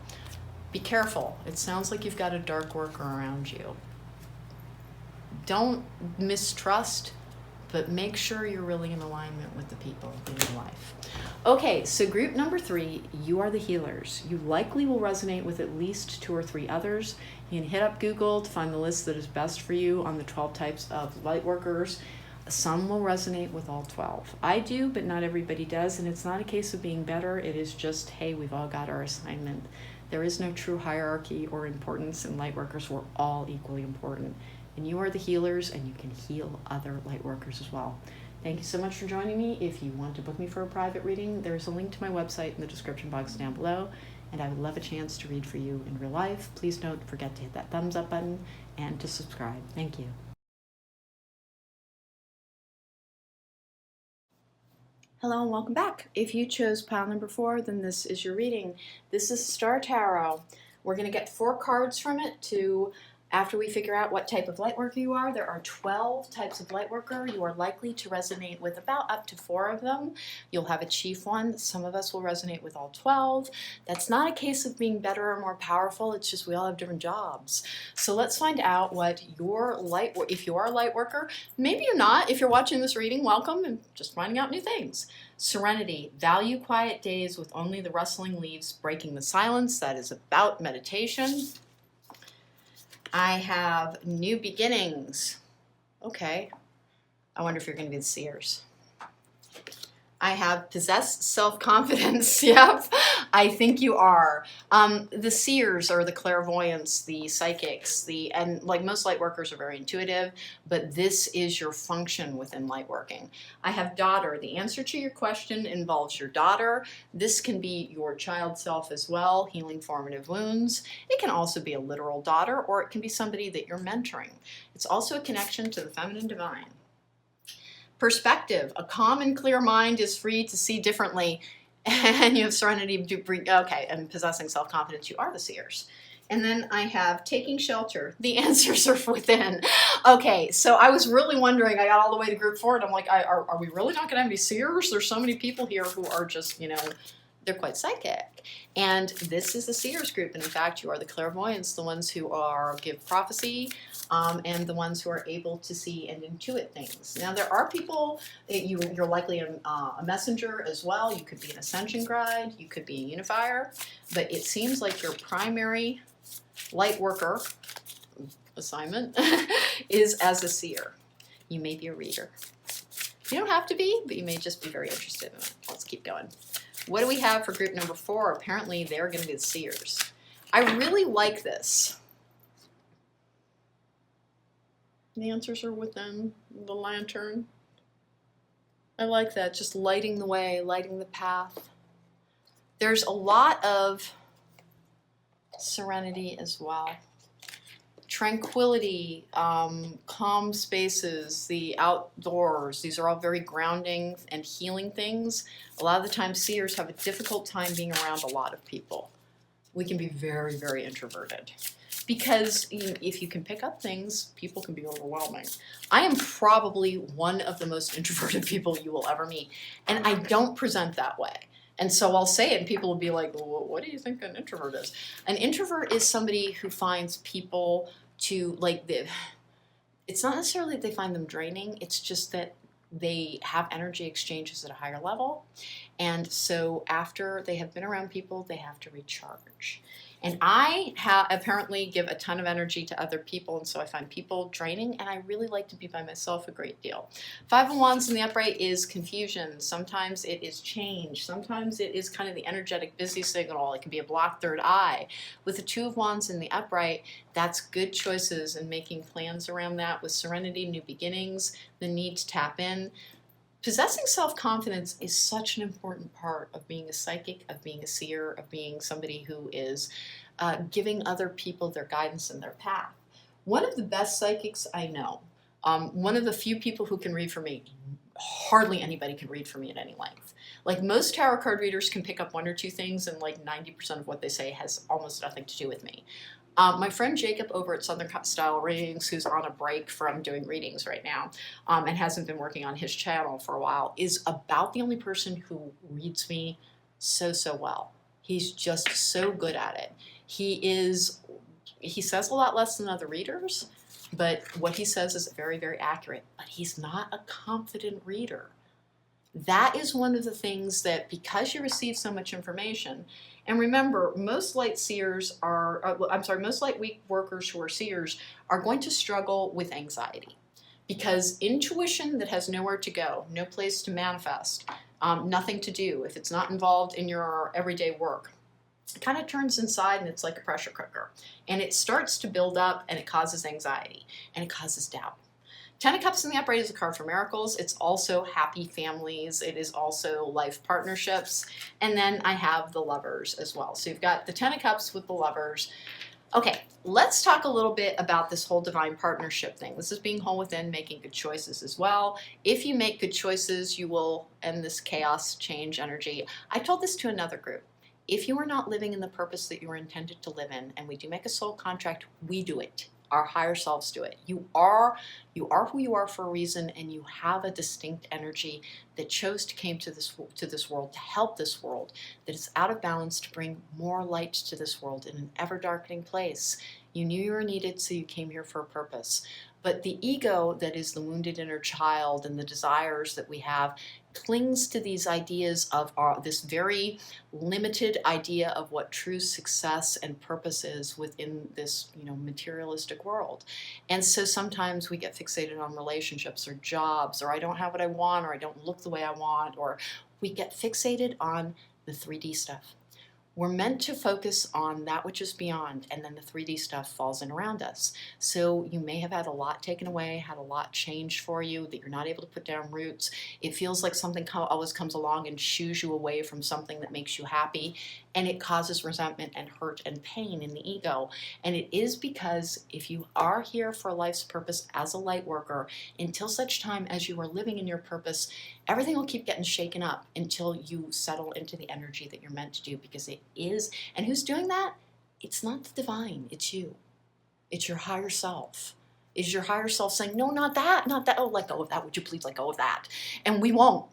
Be careful. It sounds like you've got a dark worker around you. Don't mistrust, but make sure you're really in alignment with the people in your life. Okay, so group number 3, you are the healers. You likely will resonate with at least 2 or 3 others. You can hit up Google to find the list that is best for you on the 12 types of light workers. Some will resonate with all 12. I do, but not everybody does, and it's not a case of being better. It is just, hey, we've all got our assignment. There is no true hierarchy or importance in light workers. We're all equally important. And you are the healers, and you can heal other light workers as well. Thank you so much for joining me. If you want to book me for a private reading, there's a link to my website in the description box down below, and I would love a chance to read for you in real life. Please don't forget to hit that thumbs up button and to subscribe. Thank you. Hello and welcome back. If you chose pile number 4, then this is your reading. This is Star Tarot. We're going to get 4 cards from it after we figure out what type of lightworker you are. There are 12 types of lightworker. You are likely to resonate with about up to 4 of them. You'll have a chief one. Some of us will resonate with all 12. That's not a case of being better or more powerful. It's just we all have different jobs. So let's find out what your if you are a lightworker. Maybe you're not. If you're watching this reading, welcome and just finding out new things. Serenity, value quiet days with only the rustling leaves breaking the silence. That is about meditation. I have new beginnings. Okay. I wonder if you're going to be the seers. I have possessed self-confidence. Yep, I think you are. The seers are the clairvoyants, the psychics, and like most light workers are very intuitive, but this is your function within light working. I have daughter. The answer to your question involves your daughter. This can be your child self as well, healing formative wounds. It can also be a literal daughter, or it can be somebody that you're mentoring. It's also a connection to the feminine divine. Perspective, a calm and clear mind is free to see differently, and you have serenity to breathe. Okay, and possessing self-confidence, you are the seers. And then I have taking shelter. The answers are within. Okay, so I was really wondering, I got all the way to group 4, and I'm like, are we really not going to have any seers? There's so many people here who are just, they're quite psychic. And this is the seers group, and in fact, you are the clairvoyants, the ones who give prophecy, and the ones who are able to see and intuit things. Now, there are people, you're likely a messenger as well. You could be an ascension guide, you could be a unifier, but it seems like your primary light worker assignment is as a seer. You may be a reader. You don't have to be, but you may just be very interested in it. Let's keep going. What do we have for group number 4? Apparently, they're going to be the seers. I really like this. The answers are within the lantern. I like that, just lighting the way, lighting the path. There's a lot of serenity as well. Tranquility, calm spaces, the outdoors. These are all very grounding and healing things. A lot of the time, seers have a difficult time being around a lot of people. We can be very, very introverted. Because if you can pick up things, people can be overwhelming. I am probably one of the most introverted people you will ever meet, and I don't present that way. And so I'll say it, and people will be like, well, what do you think an introvert is? An introvert is somebody who finds people to, it's not necessarily that they find them draining, it's just that they have energy exchanges at a higher level. And so after they have been around people, they have to recharge. And I apparently give a ton of energy to other people, and so I find people draining, and I really like to be by myself a great deal. 5 of Wands in the upright is confusion. Sometimes it is change. Sometimes it is kind of the energetic busy signal. It can be a blocked third eye. With the 2 of Wands in the upright, that's good choices and making plans around that with serenity, new beginnings, the need to tap in. Possessing self-confidence is such an important part of being a psychic, of being a seer, of being somebody who is giving other people their guidance and their path. One of the best psychics I know, one of the few people who can read for me, hardly anybody can read for me at any length. Like most tarot card readers can pick up 1 or 2 things, and like 90% of what they say has almost nothing to do with me. My friend Jacob over at Southern Style Readings, who's on a break from doing readings right now, and hasn't been working on his channel for a while, is about the only person who reads me so well. He's just so good at it. He says a lot less than other readers, but what he says is very accurate. But he's not a confident reader. That is one of the things that, because you receive so much information, and remember, most light seers are, most light weak workers who are seers are going to struggle with anxiety, because intuition that has nowhere to go, no place to manifest, nothing to do, if it's not involved in your everyday work, it kind of turns inside and it's like a pressure cooker. And it starts to build up and it causes anxiety and it causes doubt. Ten of Cups in the upright is a card for miracles. It's also happy families. It is also life partnerships. And then I have the Lovers as well. So you've got the Ten of Cups with the Lovers. Okay, let's talk a little bit about this whole divine partnership thing. This is being whole within, making good choices as well. If you make good choices, you will end this chaos, change energy. I told this to another group. If you are not living in the purpose that you were intended to live in, and we do make a soul contract, we do it. Our higher selves do it. You are who you are for a reason, and you have a distinct energy that chose to came to this world to help this world, that is out of balance, to bring more light to this world in an ever darkening place. You knew you were needed, so you came here for a purpose. But the ego, that is the wounded inner child, and the desires that we have, clings to these ideas of this very limited idea of what true success and purpose is within this, materialistic world. And so sometimes we get fixated on relationships or jobs, or I don't have what I want, or I don't look the way I want, or we get fixated on the 3D stuff. We're meant to focus on that which is beyond, and then the 3D stuff falls in around us. So you may have had a lot taken away, had a lot changed for you, that you're not able to put down roots. It feels like something always comes along and shoos you away from something that makes you happy, and it causes resentment and hurt and pain in the ego. And it is because if you are here for life's purpose as a light worker, until such time as you are living in your purpose, everything will keep getting shaken up until you settle into the energy that you're meant to do, because it is. And who's doing that? It's not the divine, it's you. It's your higher self. Is your higher self saying, no, not that, not that. Oh, let go of that. Would you please let go of that? And we won't.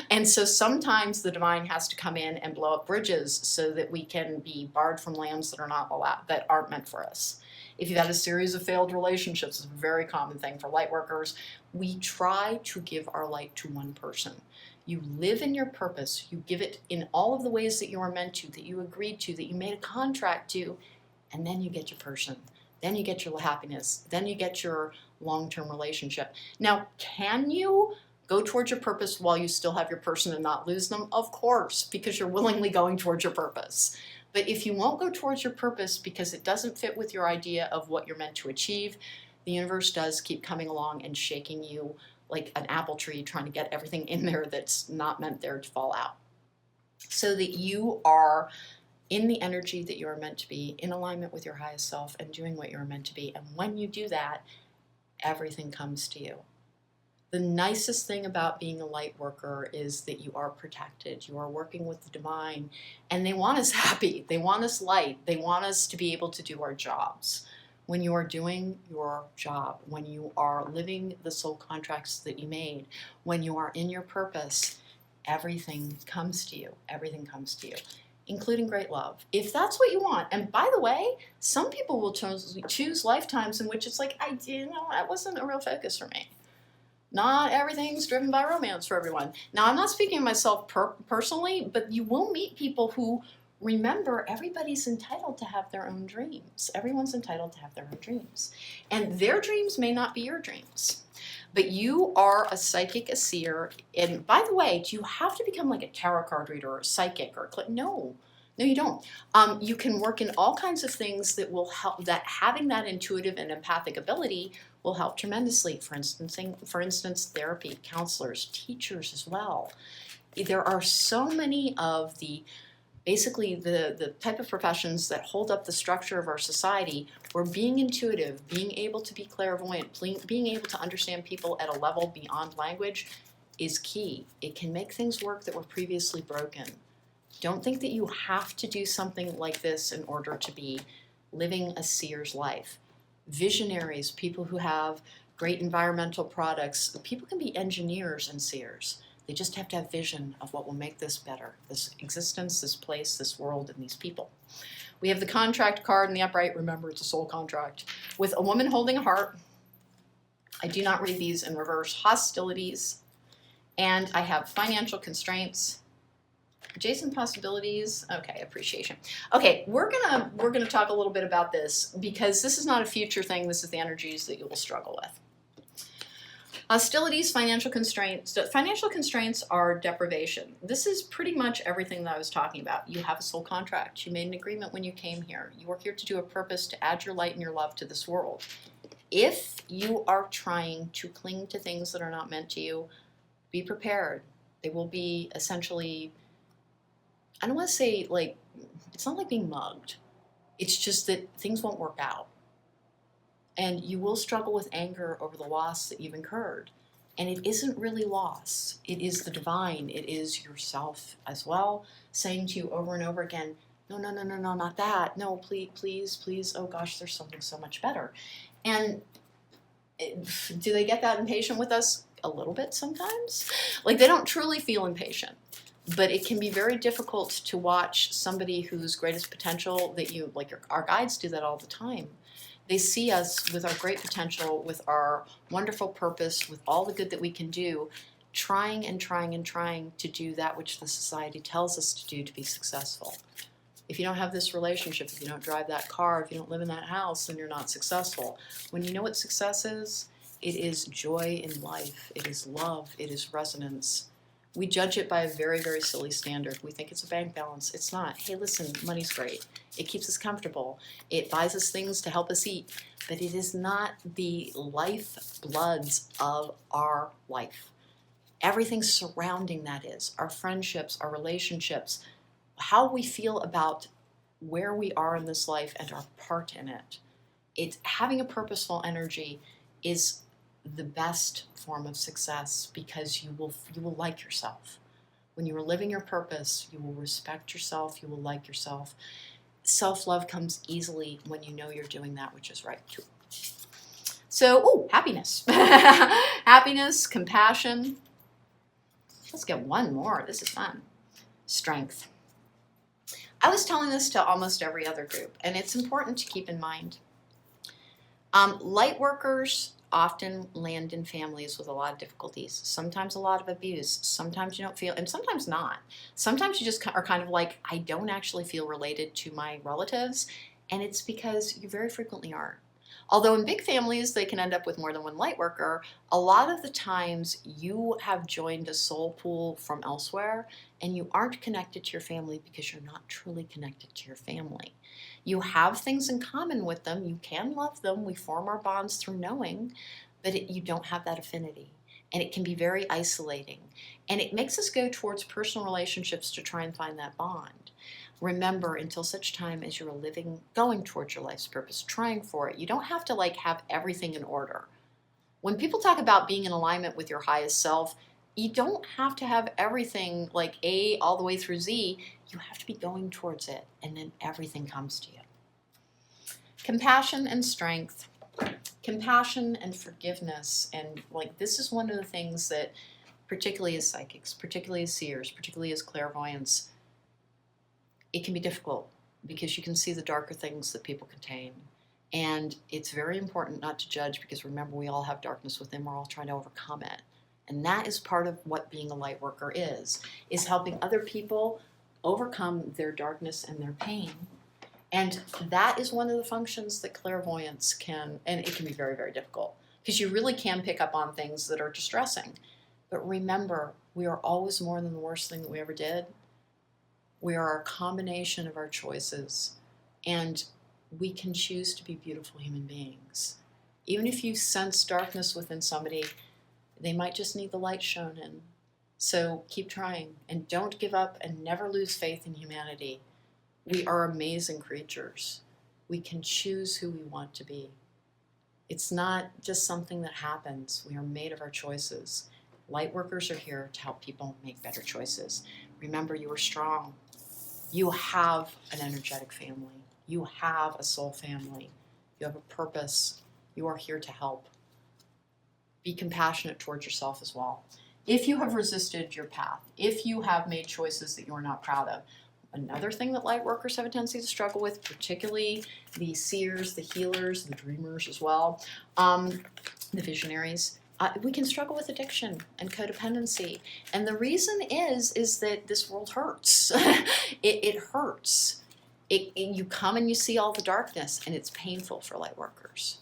And so sometimes the divine has to come in and blow up bridges so that we can be barred from lands that are not allowed, that aren't meant for us. If you've had a series of failed relationships, it's a very common thing for light workers. We try to give our light to one person. You live in your purpose. You give it in all of the ways that you are meant to, that you agreed to, that you made a contract to, and then you get your person. Then you get your happiness. Then you get your long-term relationship. Now, can you go towards your purpose while you still have your person and not lose them? Of course, because you're willingly going towards your purpose. But if you won't go towards your purpose because it doesn't fit with your idea of what you're meant to achieve, the universe does keep coming along and shaking you like an apple tree, trying to get everything in there that's not meant there to fall out. So that you are in the energy that you are meant to be, in alignment with your highest self, and doing what you're meant to be. And when you do that, everything comes to you. The nicest thing about being a light worker is that you are protected. You are working with the divine, and they want us happy. They want us light. They want us to be able to do our jobs. When you are doing your job, when you are living the soul contracts that you made, when you are in your purpose, everything comes to you. Everything comes to you, including great love, if that's what you want. And by the way, some people will choose lifetimes in which it's like, that wasn't a real focus for me. Not everything's driven by romance for everyone. Now, I'm not speaking of myself personally, but you will meet people who remember everybody's entitled to have their own dreams. Everyone's entitled to have their own dreams. And their dreams may not be your dreams. But you are a psychic, a seer. And by the way, do you have to become like a tarot card reader or a psychic or no, you don't. You can work in all kinds of things that will help, that having that intuitive and empathic ability will help tremendously. For instance, therapy, counselors, teachers as well. There are so many of the type of professions that hold up the structure of our society, where being intuitive, being able to be clairvoyant, being able to understand people at a level beyond language is key. It can make things work that were previously broken. Don't think that you have to do something like this in order to be living a seer's life. Visionaries, people who have great environmental products, people can be engineers and seers. They just have to have vision of what will make this better, this existence, this place, this world, and these people. We have the contract card in the upright. Remember, it's a soul contract. With a woman holding a heart. I do not read these in reverse. Hostilities. And I have financial constraints. Adjacent possibilities. Okay, appreciation. Okay, we're gonna talk a little bit about this because this is not a future thing. This is the energies that you will struggle with. Hostilities, financial constraints. Financial constraints are deprivation. This is pretty much everything that I was talking about. You have a soul contract. You made an agreement when you came here. You are here to do a purpose, to add your light and your love to this world. If you are trying to cling to things that are not meant to you, be prepared. They will be essentially, I don't want to say like, it's not like being mugged. It's just that things won't work out. And you will struggle with anger over the loss that you've incurred. And it isn't really loss. It is the divine. It is yourself as well, saying to you over and over again, no, no, no, no, no, not that. No, please, please, please. Oh gosh, there's something so much better. And do they get that impatient with us? A little bit sometimes. Like they don't truly feel impatient. But it can be very difficult to watch somebody whose greatest potential that you, like our guides do that all the time. They see us with our great potential, with our wonderful purpose, with all the good that we can do, trying and trying and trying to do that which the society tells us to do to be successful. If you don't have this relationship, if you don't drive that car, if you don't live in that house, then you're not successful. When you know what success is, it is joy in life. It is love. It is resonance. We judge it by a very, very silly standard. We think it's a bank balance. It's not. Hey, listen, money's great. It keeps us comfortable. It buys us things to help us eat. But it is not the lifebloods of our life. Everything surrounding that is. Our friendships, our relationships, how we feel about where we are in this life and our part in it. It's having a purposeful energy is the best form of success because you will like yourself. When you are living your purpose, you will respect yourself, you will like yourself. Self-love comes easily when you know you're doing that which is right too. So, happiness. Happiness, compassion. Let's get one more. This is fun. Strength. I was telling this to almost every other group, and it's important to keep in mind. Light workers often land in families with a lot of difficulties, sometimes a lot of abuse, sometimes you don't feel, and sometimes not. Sometimes you just are kind of like, I don't actually feel related to my relatives, and it's because you very frequently aren't. Although in big families, they can end up with more than one light worker, a lot of the times you have joined a soul pool from elsewhere, and you aren't connected to your family because you're not truly connected to your family. You have things in common with them. You can love them. We form our bonds through knowing, but you don't have that affinity. And it can be very isolating. And it makes us go towards personal relationships to try and find that bond. Remember, until such time as you're going towards your life's purpose, trying for it, you don't have to have everything in order. When people talk about being in alignment with your highest self, you don't have to have everything like A all the way through Z. You have to be going towards it, and then everything comes to you. Compassion and strength. Compassion and forgiveness. And this is one of the things that, particularly as psychics, particularly as seers, particularly as clairvoyants, it can be difficult because you can see the darker things that people contain. And it's very important not to judge because remember, we all have darkness within. We're all trying to overcome it. And that is part of what being a light worker is helping other people overcome their darkness and their pain. And that is one of the functions that clairvoyance can, and it can be very, very difficult because you really can pick up on things that are distressing. But remember, we are always more than the worst thing that we ever did. We are a combination of our choices, and we can choose to be beautiful human beings. Even if you sense darkness within somebody, they might just need the light shown in. So keep trying, and don't give up, and never lose faith in humanity. We are amazing creatures. We can choose who we want to be. It's not just something that happens. We are made of our choices. Light workers are here to help people make better choices. Remember, you are strong. You have an energetic family. You have a soul family. You have a purpose. You are here to help. Be compassionate towards yourself as well. If you have resisted your path, if you have made choices that you are not proud of, another thing that light workers have a tendency to struggle with, particularly the seers, the healers, the dreamers as well, the visionaries, we can struggle with addiction and codependency. And the reason is that this world hurts. It hurts. You come and you see all the darkness, and it's painful for light workers.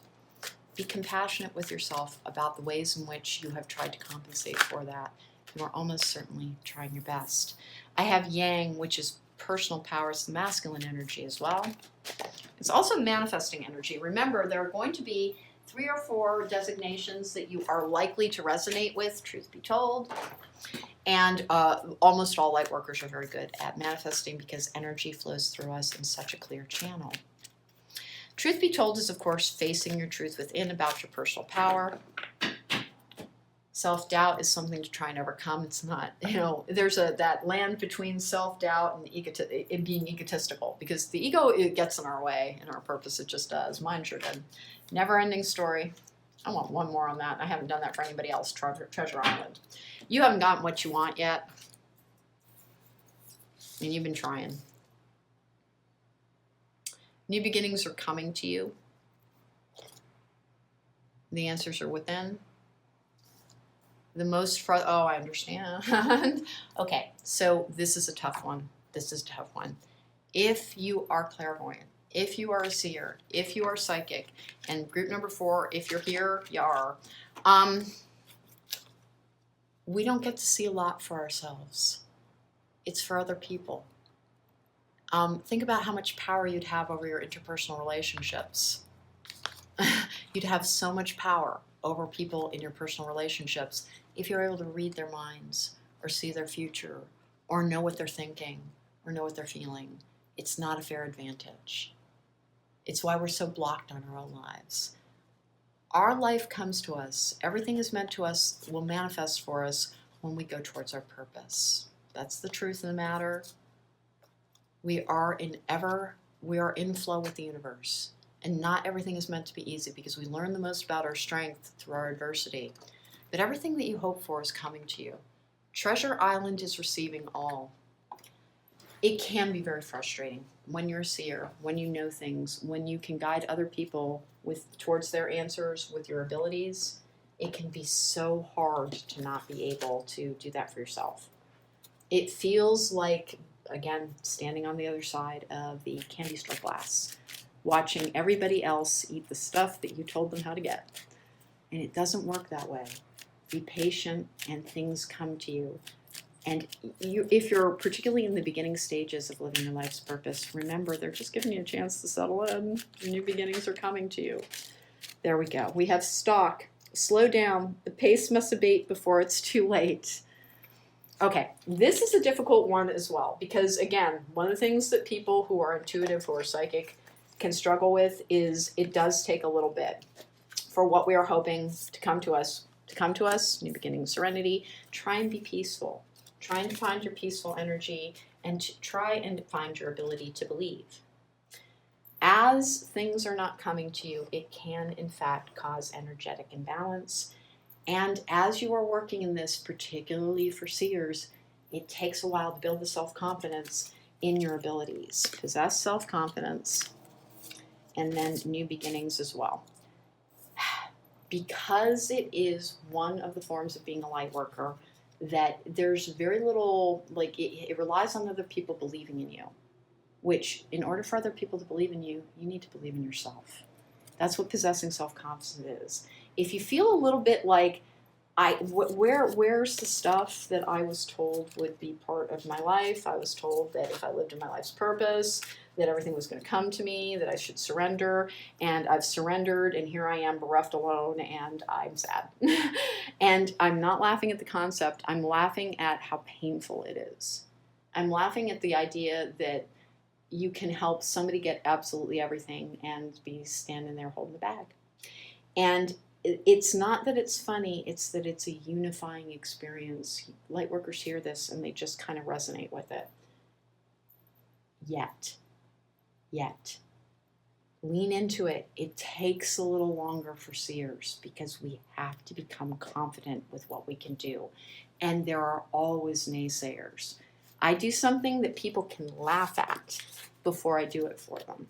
Be compassionate with yourself about the ways in which you have tried to compensate for that. You are almost certainly trying your best. I have yang, which is personal power. It's the masculine energy as well. It's also manifesting energy. Remember, there are going to be 3 or 4 designations that you are likely to resonate with, truth be told. And almost all light workers are very good at manifesting because energy flows through us in such a clear channel. Truth be told is, of course, facing your truth within about your personal power. Self-doubt is something to try and overcome. It's not, there's that land between self-doubt and being egotistical, because the ego, it gets in our way, and our purpose, it just does. Mine sure did. Never-ending story. I want one more on that. I haven't done that for anybody else. Treasure Island. You haven't gotten what you want yet, and you've been trying. New beginnings are coming to you. The answers are within. I understand. Okay, so this is a tough one. If you are clairvoyant, if you are a seer, if you are psychic, and group number 4, if you're here, you are. We don't get to see a lot for ourselves. It's for other people. Think about how much power you'd have over your interpersonal relationships. You'd have so much power over people in your personal relationships if you're able to read their minds or see their future or know what they're thinking or know what they're feeling. It's not a fair advantage. It's why we're so blocked on our own lives. Our life comes to us. Everything is meant to us, will manifest for us when we go towards our purpose. That's the truth of the matter. We are in flow with the universe. And not everything is meant to be easy, because we learn the most about our strength through our adversity. But everything that you hope for is coming to you. Treasure Island is receiving all. It can be very frustrating when you're a seer, when you know things, when you can guide other people towards their answers with your abilities. It can be so hard to not be able to do that for yourself. It feels like, again, standing on the other side of the candy store glass, watching everybody else eat the stuff that you told them how to get. And it doesn't work that way. Be patient and things come to you. And if you're particularly in the beginning stages of living your life's purpose, remember, they're just giving you a chance to settle in. New beginnings are coming to you. There we go. We have stock. Slow down. The pace must abate before it's too late. Okay, this is a difficult one as well, because again, one of the things that people who are intuitive, who are psychic, can struggle with is it does take a little bit for what we are hoping to come to us. New beginning, serenity. Try and be peaceful. Trying to find your peaceful energy and to try and find your ability to believe. As things are not coming to you, it can in fact cause energetic imbalance. And as you are working in this, particularly for seers, it takes a while to build the self-confidence in your abilities. Possess self-confidence, and then new beginnings as well. Because it is one of the forms of being a light worker, that there's very little, it relies on other people believing in you, which in order for other people to believe in you, you need to believe in yourself. That's what possessing self-confidence is. If you feel a little bit like, where's the stuff that I was told would be part of my life? I was told that if I lived in my life's purpose, that everything was going to come to me, that I should surrender, and I've surrendered, and here I am bereft alone, and I'm sad. And I'm not laughing at the concept. I'm laughing at how painful it is. I'm laughing at the idea that you can help somebody get absolutely everything and be standing there holding the bag. And it's not that it's funny, it's that it's a unifying experience. Lightworkers hear this and they just kind of resonate with it. Yet, lean into it. It takes a little longer for seers because we have to become confident with what we can do. And there are always naysayers. I do something that people can laugh at before I do it for them.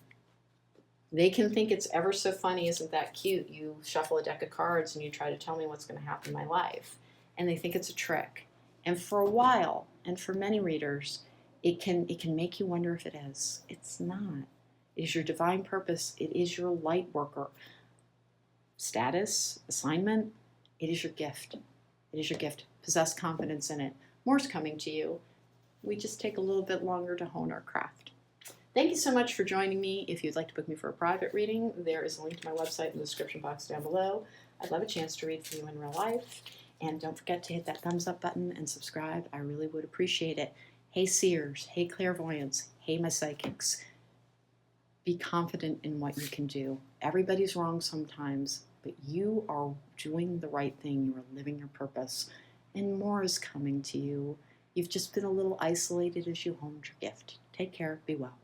They can think it's ever so funny, isn't that cute? You shuffle a deck of cards and you try to tell me what's going to happen in my life. And they think it's a trick. And for a while, and for many readers, it can make you wonder if it is. It's not. It is your divine purpose. It is your light worker status, assignment. It is your gift. It is your gift. Possess confidence in it. More's coming to you. We just take a little bit longer to hone our craft. Thank you so much for joining me. If you'd like to book me for a private reading, there is a link to my website in the description box down below. I'd love a chance to read for you in real life. And don't forget to hit that thumbs up button and subscribe. I really would appreciate it. Hey seers, hey clairvoyants, hey my psychics. Be confident in what you can do. Everybody's wrong sometimes, but you are doing the right thing. You are living your purpose, and more is coming to you. You've just been a little isolated as you honed your gift. Take care. Be well.